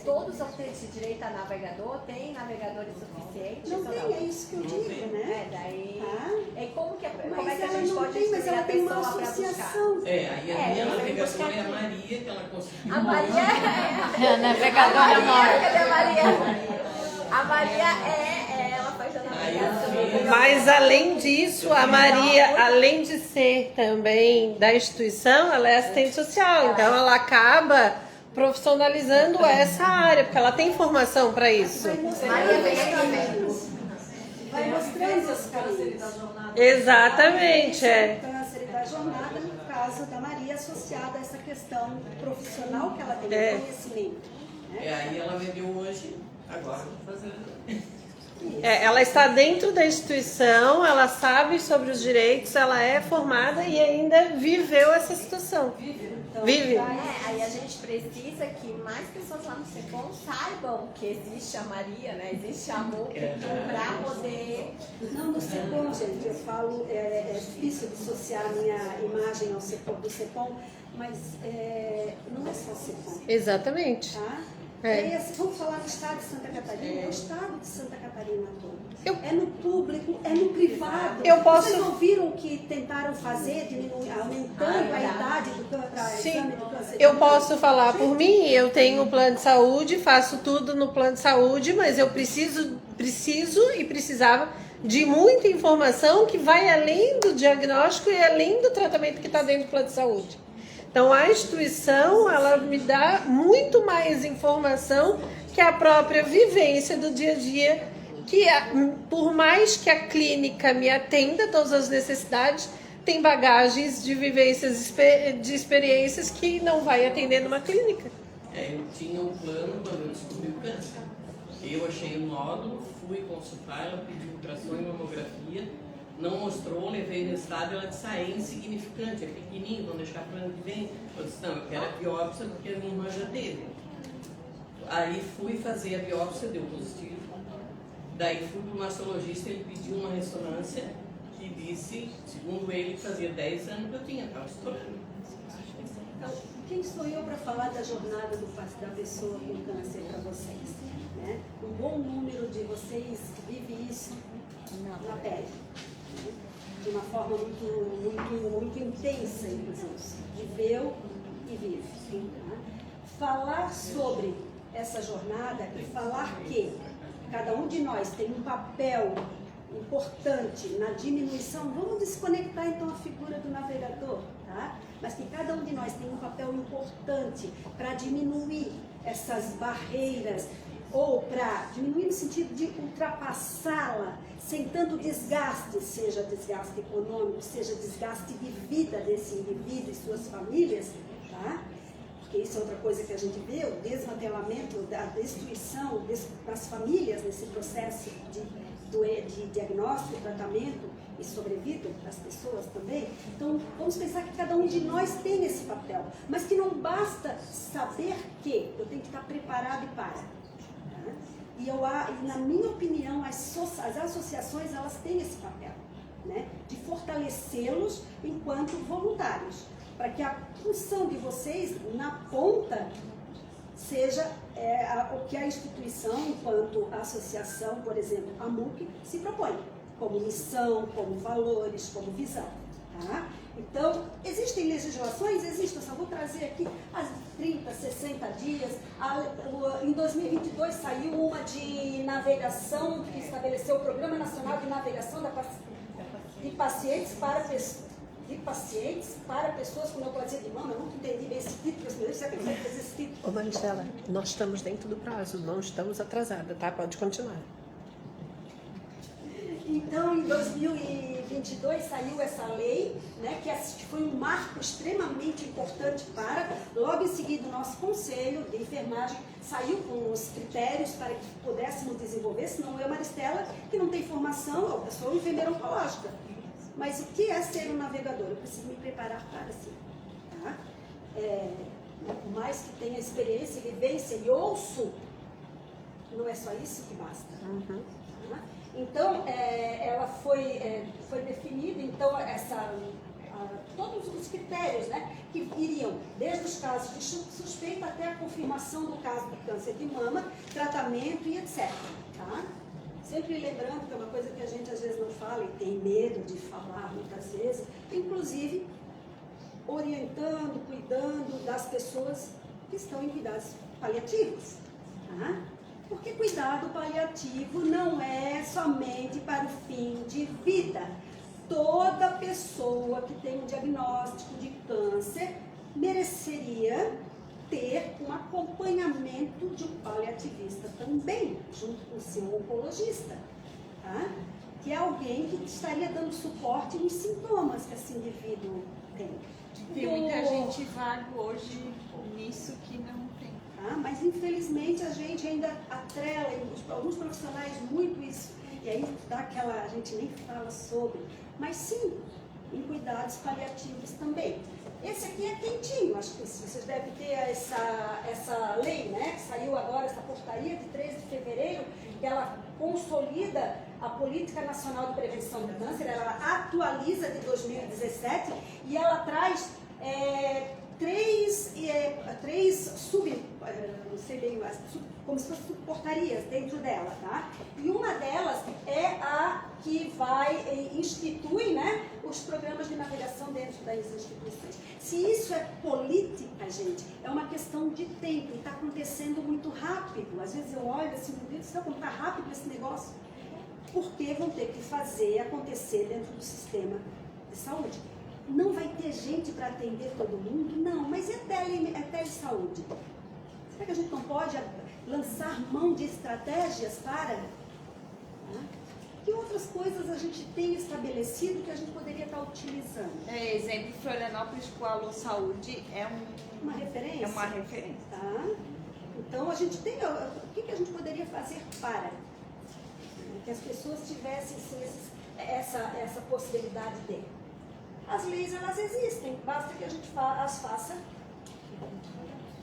todos têm esse direito a navegador, tem navegadores suficientes? não ou tem, é isso que eu Não digo, tem. né? Daí, Tá? como é que Mas a ela gente não pode tem, mas instruir ela a tem uma pessoa para buscar? associação. Aí a minha eu vou navegadora buscar é a aqui. Maria, que ela conseguiu. A Maria A navegadora Maria, cadê a Maria? A Maria ela faz a Aí eu navegação. fiz. Mas além disso, a Maria, além de ser também da instituição, ela é assistente social. Então ela acaba profissionalizando essa área, porque ela tem formação para isso. Maria vem aqui, Vai mostrando os caminhos. Exatamente, é. O câncer da jornada, no caso da Maria, associada a essa questão profissional que ela tem, conhecimento. Aí ela me deu hoje, agora eu vou fazer. Ela está dentro da instituição, ela sabe sobre os direitos, ela é formada e ainda viveu essa situação. Vive. aí a gente precisa que mais pessoas lá no CEPOM saibam que existe a Maria, né? Existe a MUC para poder. Não, no CEPOM, gente, eu falo, é difícil dissociar a minha imagem ao CEPOM, do CEPOM, mas não é só CEPOM, Exatamente. tá? É. E aí, vamos falar do estado de Santa Catarina, é o estado de Santa Catarina todo. Eu- É no público, é no privado. Eu posso- Vocês ouviram o que tentaram fazer, aumentando a idade do exame do câncer? Eu posso falar por mim, eu tenho plano de saúde, faço tudo no plano de saúde, mas eu preciso e precisava de muita informação que vai além do diagnóstico e além do tratamento que está dentro do plano de saúde. Então a instituição, ela me dá muito mais informação que a própria vivência do dia a dia, que por mais que a clínica me atenda a todas as necessidades, tem bagagens de vivências, de experiências que não vai atender numa clínica. Eu tinha um plano quando eu descobri o câncer. Eu achei o nódulo, fui consultar, ela pediu ultrassom e mamografia, não mostrou, levei o resultado, ela disse, é insignificante, é pequenininho, vamos deixar para o ano que vem. Eu disse, não, eu quero a biópsia porque a minha irmã já teve. Aí fui fazer a biópsia, deu positivo. Daí fui para o mastologista, ele pediu uma ressonância que disse, segundo ele, que fazia 10 anos que eu tinha, estava estourando. Então, quem sou eu para falar da jornada da pessoa com câncer para vocês? Né? Um bom número de vocês vive isso na pele, né? De uma forma muito intensa, inclusive. Viveu e vive. Tá? Falar sobre essa jornada e falar que cada um de nós tem um papel importante na diminuição, vamos desconectar então a figura do navegador, tá? Mas que cada um de nós tem um papel importante para diminuir essas barreiras, ou para diminuir no sentido de ultrapassá-la, sem tanto desgaste, seja desgaste econômico, seja desgaste de vida desse indivíduo e suas famílias, tá? Porque isso é outra coisa que a gente vê, o desmantelamento, a destruição das famílias nesse processo de diagnóstico, tratamento e sobrevida das pessoas também. Então, vamos pensar que cada um de nós tem esse papel, mas que não basta saber que eu tenho que estar preparado e para. Tá? E na minha opinião, as associações, elas têm esse papel, né? De fortalecê-los enquanto voluntários, para que a função de vocês, na ponta, seja o que a instituição, enquanto associação, por exemplo, a MUC, se propõe, como missão, como valores, como visão. Tá? Então, existem legislações? Existem, eu só vou trazer aqui as 30, 60 dias. Em 2022 saiu uma de navegação, que estabeleceu o Programa Nacional de Navegação de pacientes para pessoas com neoplasia de mama. Eu nunca entendi bem esse título, porque as mulheres já fez esse título. Ô Maricela, nós estamos dentro do prazo, não estamos atrasadas, tá? Pode continuar. Então, em 2022 2022 saiu essa lei, né, que foi um marco extremamente importante para, logo em seguida o nosso conselho de enfermagem saiu com os critérios para que pudéssemos desenvolver, senão eu, Maristela, que não tem formação, eu sou enfermeira oncológica. Mas o que é ser um navegador? Eu preciso me preparar para si. Tá? Por mais que tenha experiência, vivência e ouço, não é só isso que basta. Uhum. Tá? Então, ela foi definida, então, todos os critérios, né, que iriam desde os casos de suspeita até a confirmação do caso de câncer de mama, tratamento e etc. Tá? Sempre lembrando que é uma coisa que a gente às vezes não fala e tem medo de falar muitas vezes, inclusive orientando, cuidando das pessoas que estão em cuidados paliativos. Tá? Porque cuidado paliativo não é somente para o fim de vida. Toda pessoa que tem um diagnóstico de câncer mereceria ter um acompanhamento de um paliativista também, junto com o seu oncologista, tá? Que é alguém que estaria dando suporte nos sintomas que esse indivíduo tem. Tem muita gente vago hoje nisso que não tem. Tá? Mas infelizmente a gente ainda atrela, alguns profissionais, muito isso, e aí dá aquela, a gente nem fala sobre, mas sim, em cuidados paliativos também. Esse aqui é quentinho, acho que vocês devem ter essa lei, né, que saiu agora, essa portaria de 13 de fevereiro, que ela consolida a Política Nacional de Prevenção do Câncer, ela atualiza de 2017 e ela traz três não sei bem, como se fossem portarias dentro dela, tá? E uma delas é a que institui, né, os programas de navegação dentro das instituições. Se isso é política, gente, é uma questão de tempo e está acontecendo muito rápido. Às vezes eu olho assim, meu Deus do céu, como está rápido esse negócio. Porque vão ter que fazer acontecer dentro do sistema de saúde. Não vai ter gente para atender todo mundo? Não, mas é telesaúde. Será que a gente não pode lançar mão de estratégias para? Que outras coisas a gente tem estabelecido que a gente poderia estar utilizando? Exemplo, Florianópolis com a Alô Saúde é uma referência? É uma referência. Tá? Então a gente tem, o que a gente poderia fazer para que as pessoas tivessem essa possibilidade de? As leis, elas existem, basta que a gente as faça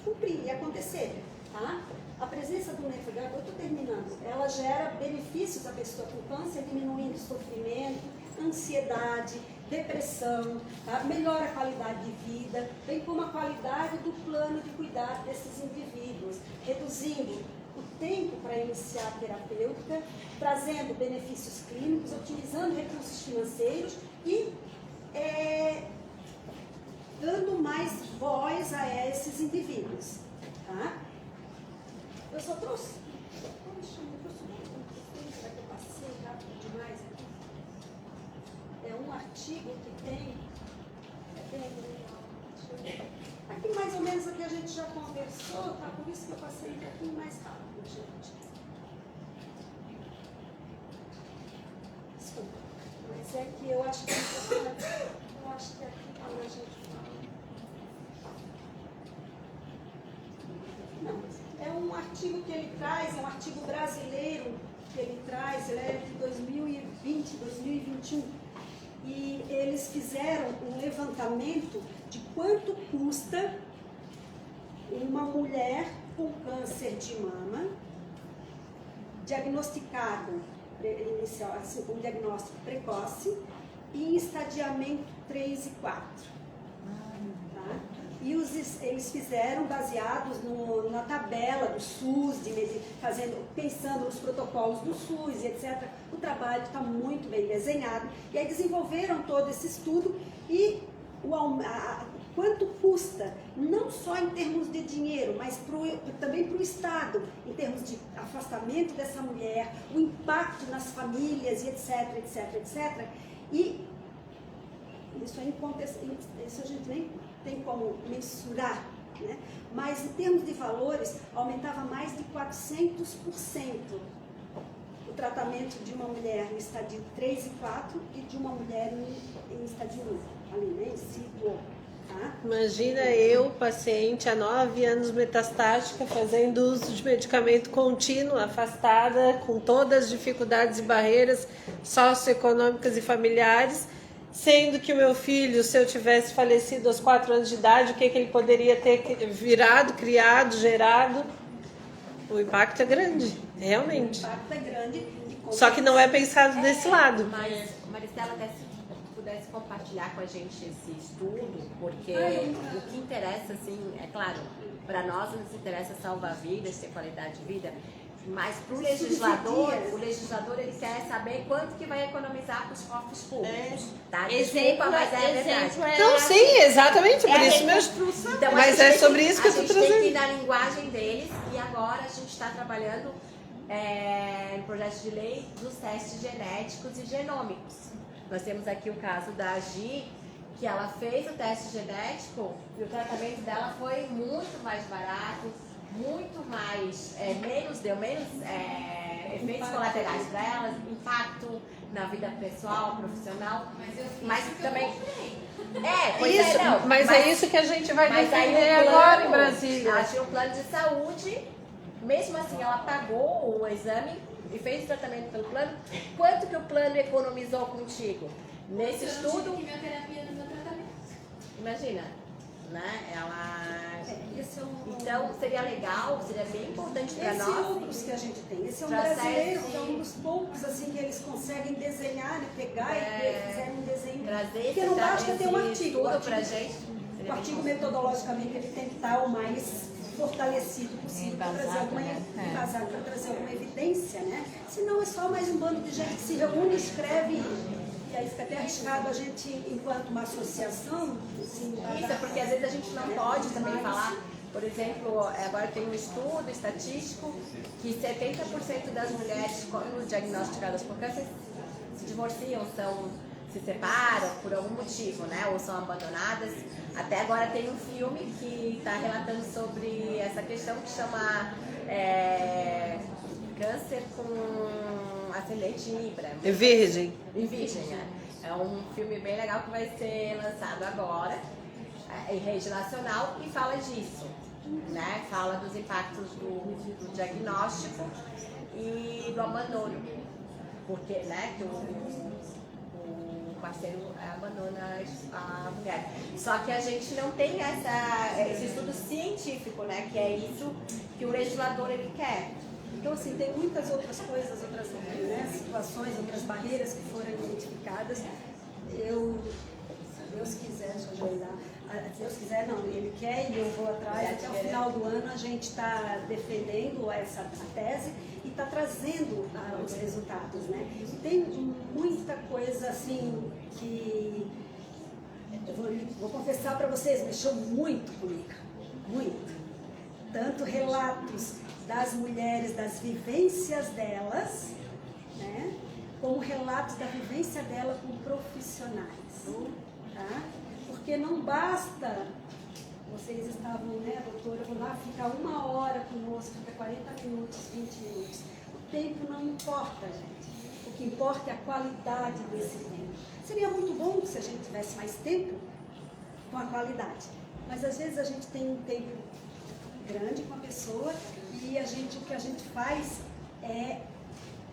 cumprir e acontecer, tá? A presença do navegador, eu estou terminando, ela gera benefícios à pessoa com câncer, diminuindo sofrimento, ansiedade, depressão, tá? Melhora a qualidade de vida, bem como a qualidade do plano de cuidado desses indivíduos, reduzindo o tempo para iniciar a terapêutica, trazendo benefícios clínicos, otimizando recursos financeiros e dando mais voz a esses indivíduos. Tá? Eu só trouxe. Será que eu passei rápido demais aqui? É um artigo que tem. Aqui mais ou menos aqui a gente já conversou, tá? Por isso que eu passei um pouquinho mais rápido, gente. Desculpa. Mas é que eu acho que aqui quando a gente fala. Não, é um artigo que ele traz, é um artigo brasileiro que ele traz, ele é de 2020, 2021. E eles fizeram um levantamento de quanto custa uma mulher com câncer de mama, diagnosticado inicial, assim, um diagnóstico precoce, e em estadiamento 3 e 4. Tá? E eles fizeram baseados na tabela do SUS, pensando nos protocolos do SUS e etc. O trabalho está muito bem desenhado. E aí desenvolveram todo esse estudo e quanto custa, não só em termos de dinheiro, mas também para o Estado, em termos de afastamento dessa mulher, o impacto nas famílias e etc, etc, etc. E isso a gente nem tem como mensurar, né? Mas em termos de valores, aumentava mais de 400% o tratamento de uma mulher em estadio 3 e 4 e de uma mulher em estadio 1, ali, né, em ciclo, tá? Imagina eu, paciente há 9 anos metastática, fazendo uso de medicamento contínuo, afastada, com todas as dificuldades e barreiras socioeconômicas e familiares, sendo que o meu filho, se eu tivesse falecido aos 4 anos de idade, o que ele poderia ter virado, criado, gerado? O impacto é grande, realmente. O impacto é grande. Só que não é pensado desse lado. Mas, Maristela, até se pudesse compartilhar com a gente esse estudo, porque o que interessa, assim, é claro, para nós nos interessa salvar vidas, ter qualidade de vida, mas para o legislador ele quer saber quanto que vai economizar para os cofres públicos. Tá? Desculpa, mas é verdade. Não, sim, exatamente, por isso mesmo. Então, mas é sobre isso que eu estou A gente tem que ir trazendo. na linguagem deles e agora a gente está trabalhando em projeto de lei dos testes genéticos e genômicos. Nós temos aqui o caso da Gi, que ela fez o teste genético e o tratamento dela foi muito mais barato, muito mais, deu menos efeitos colaterais para ela, impacto na vida pessoal, profissional, mas também... Mas é isso que a gente vai defender agora em Brasília. Ela tinha um plano de saúde, mesmo assim ela pagou o exame e fez o tratamento pelo plano. Quanto que o plano economizou contigo? Nesse estudo... quimioterapia no meu tratamento. Imagina, né? Esse é Então seria legal, seria bem importante para esse nós. e outros que a gente tem. Esse é um Trouxesse- brasileiro, que é um dos poucos assim que eles conseguem desenhar e pegar e fizer um desenho. Trazer Porque não basta ter um esse artigo. estudo pra gente. O artigo metodologicamente ele tem que estar o mais fortalecido possível para trazer alguma embasado, para trazer alguma evidência, né? Senão é só mais um bando de gente que se reúne, escreve e aí fica até arriscado a gente, enquanto uma associação, assim, Isso é porque às vezes a gente não pode também falar. Por exemplo, agora tem um estudo estatístico que 70% das mulheres, quando diagnosticadas por câncer, se divorciam, se separam por algum motivo, né? Ou são abandonadas. Até agora tem um filme que está relatando sobre essa questão que chama Câncer com Ascendente em Libra. É virgem. Em Virgem, é um filme bem legal que vai ser lançado agora em rede nacional e fala disso, né? Fala dos impactos do diagnóstico e do abandono, porque, né, que o parceiro abandona a mulher. Só que a gente não tem esse estudo científico, né? Que é isso que o legislador ele quer. Então, assim, tem muitas outras coisas, outras situações, outras barreiras que foram identificadas. Se Deus quiser, deixa eu ajudar. Se Deus quiser, não, ele quer e eu vou atrás. Até o final do ano a gente está defendendo essa tese e está trazendo os resultados, né? E tem muita coisa, assim, que eu vou confessar para vocês, mexeu muito comigo, muito. Tanto relatos das mulheres, das vivências delas, né, como relatos da vivência dela com profissionais, tá? Porque não basta, vocês estavam, né, doutora, vou lá ficar 1 hora conosco, fica 40 minutos, 20 minutos. O tempo não importa, gente. O que importa é a qualidade desse tempo. Seria muito bom se a gente tivesse mais tempo com a qualidade, mas às vezes a gente tem um tempo grande com a pessoa e o que a gente faz é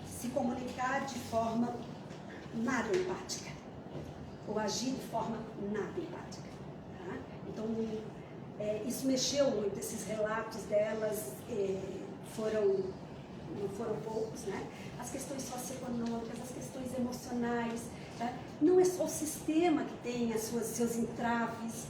se comunicar de forma nada empática ou agir de forma nada empática, tá? Então isso mexeu muito, esses relatos delas não foram poucos, né? As questões socioeconômicas, as questões emocionais, tá? Não é só o sistema que tem seus entraves.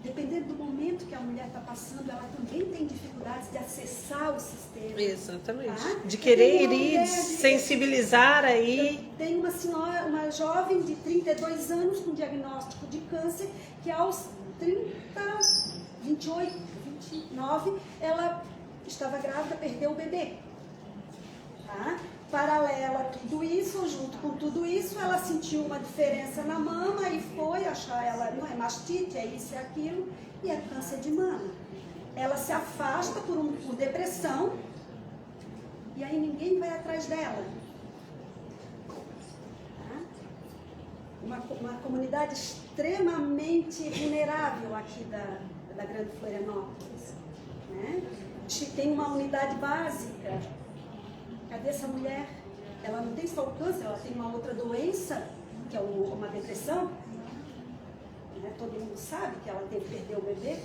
Dependendo do momento que a mulher está passando, ela também tem dificuldades de acessar o sistema. Exatamente. Tá? De querer ir, sensibilizar aí. Tem uma senhora, uma jovem de 32 anos com diagnóstico de câncer, que aos 28, 29, ela estava grávida, perdeu o bebê. Tá? Paralela a tudo isso, junto com tudo isso, ela sentiu uma diferença na mama e foi achar ela, não é mastite, é isso e aquilo, e é câncer de mama. Ela se afasta por depressão, e aí ninguém vai atrás dela. uma comunidade extremamente vulnerável aqui da Grande Florianópolis, né? Tem uma unidade básica. Cadê essa mulher? Ela não tem só o câncer, ela tem uma outra doença, que é uma depressão. Né? Todo mundo sabe que ela teve que perder o bebê.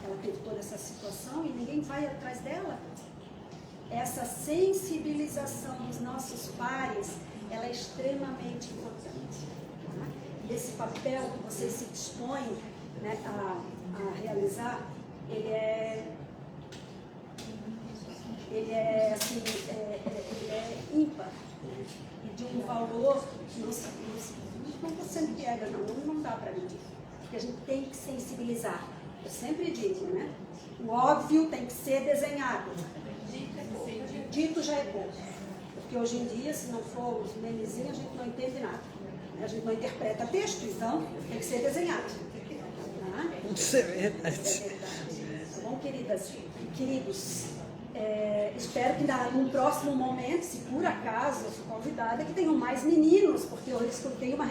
Ela teve toda essa situação e ninguém vai atrás dela. Essa sensibilização dos nossos pares, ela é extremamente importante. Tá? Esse papel que vocês se dispõem, né, a realizar, ele é ímpar, né? E de um valor que não está sendo pega, não dá para medir. Porque a gente tem que sensibilizar. Eu sempre digo, né? O óbvio tem que ser desenhado. Dito já é pouco. Porque hoje em dia, se não for os memezinhos, a gente não entende nada. A gente não interpreta texto, então tem que ser desenhado. Tá? Isso é verdade. É verdade. Tá bom, queridas e queridos? Espero que num próximo momento, se por acaso eu for convidada, que tenham mais meninos, porque eu escutei uma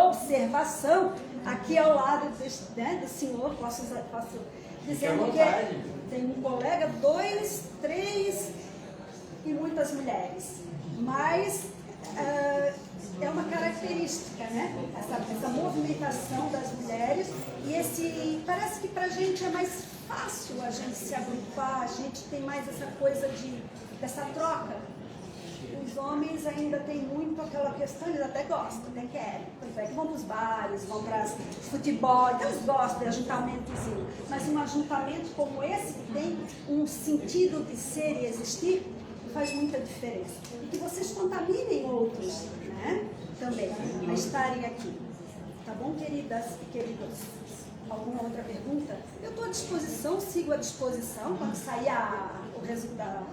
observação aqui ao lado do senhor, posso dizendo que tem um colega, 2, 3 e muitas mulheres, mas é uma característica, né? Essa movimentação das mulheres e parece que pra gente é mais fácil a gente se agrupar, a gente tem mais essa coisa dessa troca. Os homens ainda têm muito aquela questão, eles até gostam, até querem. Pois é, que vão para os bares, vão para futebol, então eles gostam de ajuntamentozinho. Mas um ajuntamento como esse, que tem um sentido de ser e existir, faz muita diferença. E que vocês contaminem outros, né? Também, a estarem aqui. Tá bom, queridas e queridos? Alguma outra pergunta? Eu estou à disposição, sigo à disposição. Quando sair o resultado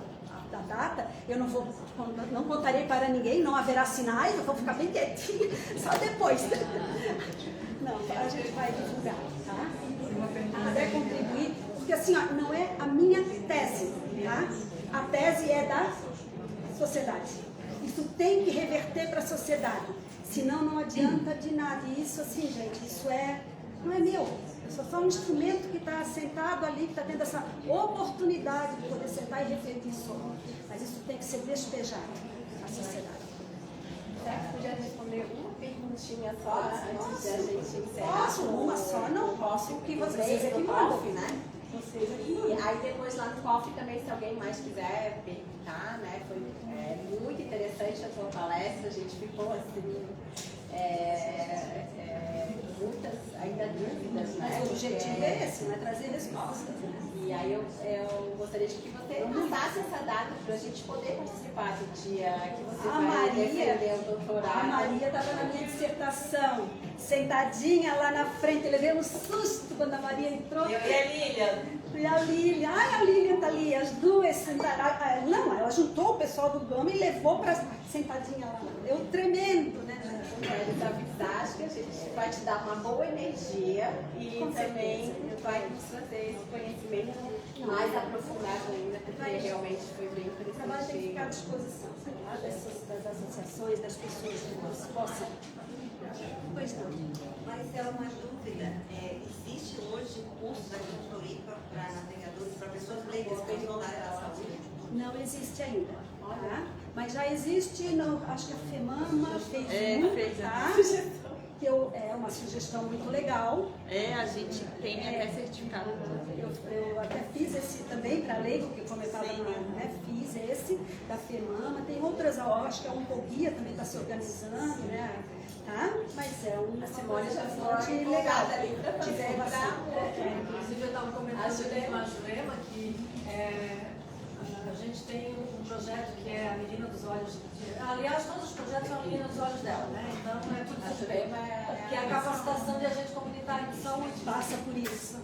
da data, eu não contarei para ninguém, não haverá sinais, eu vou ficar bem quietinha, só depois. Não, a gente vai divulgar, tá? Até contribuir, porque assim, ó, não é a minha tese, tá? A tese é da sociedade. Isso tem que reverter para a sociedade, senão não adianta de nada. E isso, assim, gente, não é meu. Eu sou só um instrumento que está sentado ali, que está tendo essa oportunidade de poder sentar e refletir sobre. Mas isso tem que ser despejado na sociedade. Será que podia responder uma perguntinha só antes de a gente encerrar? Posso? Uma só? Não posso, porque vocês é que mandam, né? Vocês é que mandam. E aí depois lá no COF também, se alguém mais quiser perguntar, né? Foi muito interessante a sua palestra, a gente ficou assim, muitas ainda dúvidas, né? Mas o objetivo é esse, não é trazer respostas, né? E aí eu gostaria de que você passasse essa data para a gente poder participar do dia que você vai defender o doutorado. A Maria estava na minha dissertação, sentadinha lá na frente, eu levei um susto quando a Maria entrou. Eu e a Lilian. E a Lilian, a Lilian está ali, as duas sentadas. Não, ela juntou o pessoal do Gama e levou para sentadinha lá. Eu tremendo, né? Eles avisaram que a gente vai te dar uma boa energia e também vai nos trazer esse conhecimento mais aprofundado ainda, porque realmente foi bem O trabalho tem que ficar à interessante. disposição, tá? das associações, das pessoas que possam. Pois não. Mas é uma dúvida. Existe hoje cursos aqui em Floripa para navegadores, para pessoas leigas que estão na área da saúde? Não existe ainda, tá? Mas já existe, acho que a FEMAMA fez tá? Que é uma sugestão muito legal. A gente tem até certificado. Eu até fiz esse também para leigo, porque como eu estava fiz esse da FEMAMA. Tem outras, eu acho que a Oncoguia também está se organizando, né? Tá? Mas é uma Simone já bastante foi legal. ali para fazer Inclusive, eu estava comentando com a Jurema que a gente tem um projeto que é a Menina dos Olhos. Aliás, todos os projetos são a Menina dos Olhos dela, né? Então, é tudo A Jurema é que é a capacitação de agente comunitário de saúde. Passa por isso.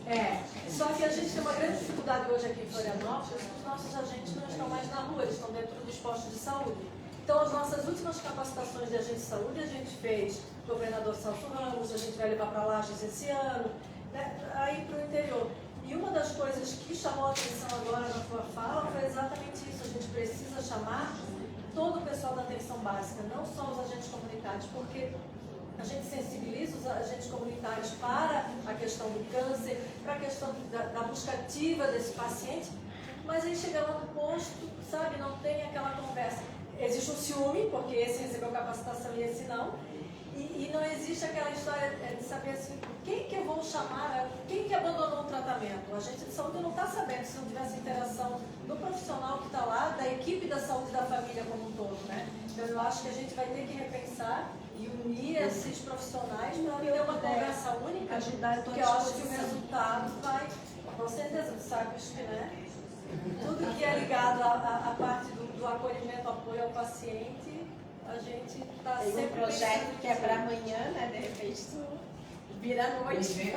Só que a gente tem uma grande dificuldade hoje aqui em Florianópolis, que os nossos agentes não estão mais na rua, eles estão dentro dos postos de saúde. Então, as nossas últimas capacitações de agente de saúde, a gente fez o governador Celso Ramos, a gente vai levar para Lages esse ano, né? Aí para o interior. E uma das coisas que chamou a atenção agora na sua fala foi exatamente isso. A gente precisa chamar todo o pessoal da atenção básica, não só os agentes comunitários, porque a gente sensibiliza os agentes comunitários para a questão do câncer, para a questão da busca ativa desse paciente, mas aí chega lá no posto, sabe, não tem aquela conversa. Existe um ciúme, porque esse recebeu capacitação e esse não, e não existe aquela história de saber assim, quem que eu vou chamar, quem que abandonou o tratamento? O agente de saúde não está sabendo se não tivesse interação do profissional que está lá, da equipe da saúde da família como um todo, né? Então eu acho que a gente vai ter que repensar e unir esses profissionais para ter uma conversa única, Ajudar porque eu acho que o resultado vai, com certeza, tu sabes que, né? Tudo que é ligado à parte do acolhimento, apoio ao paciente, a gente está Tem sempre um projeto pensando que é para amanhã, né? De repente tu vira à noite.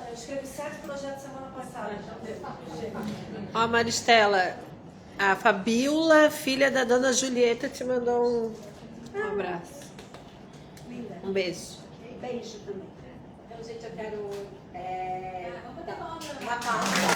Eu escrevi 7 projetos semana passada, então deu. Ó, Maristela, a Fabiola, filha da dona Julieta, te mandou um abraço. Linda. Um beijo. Beijo também. Então, gente, eu quero Vamos botar uma uma pausa.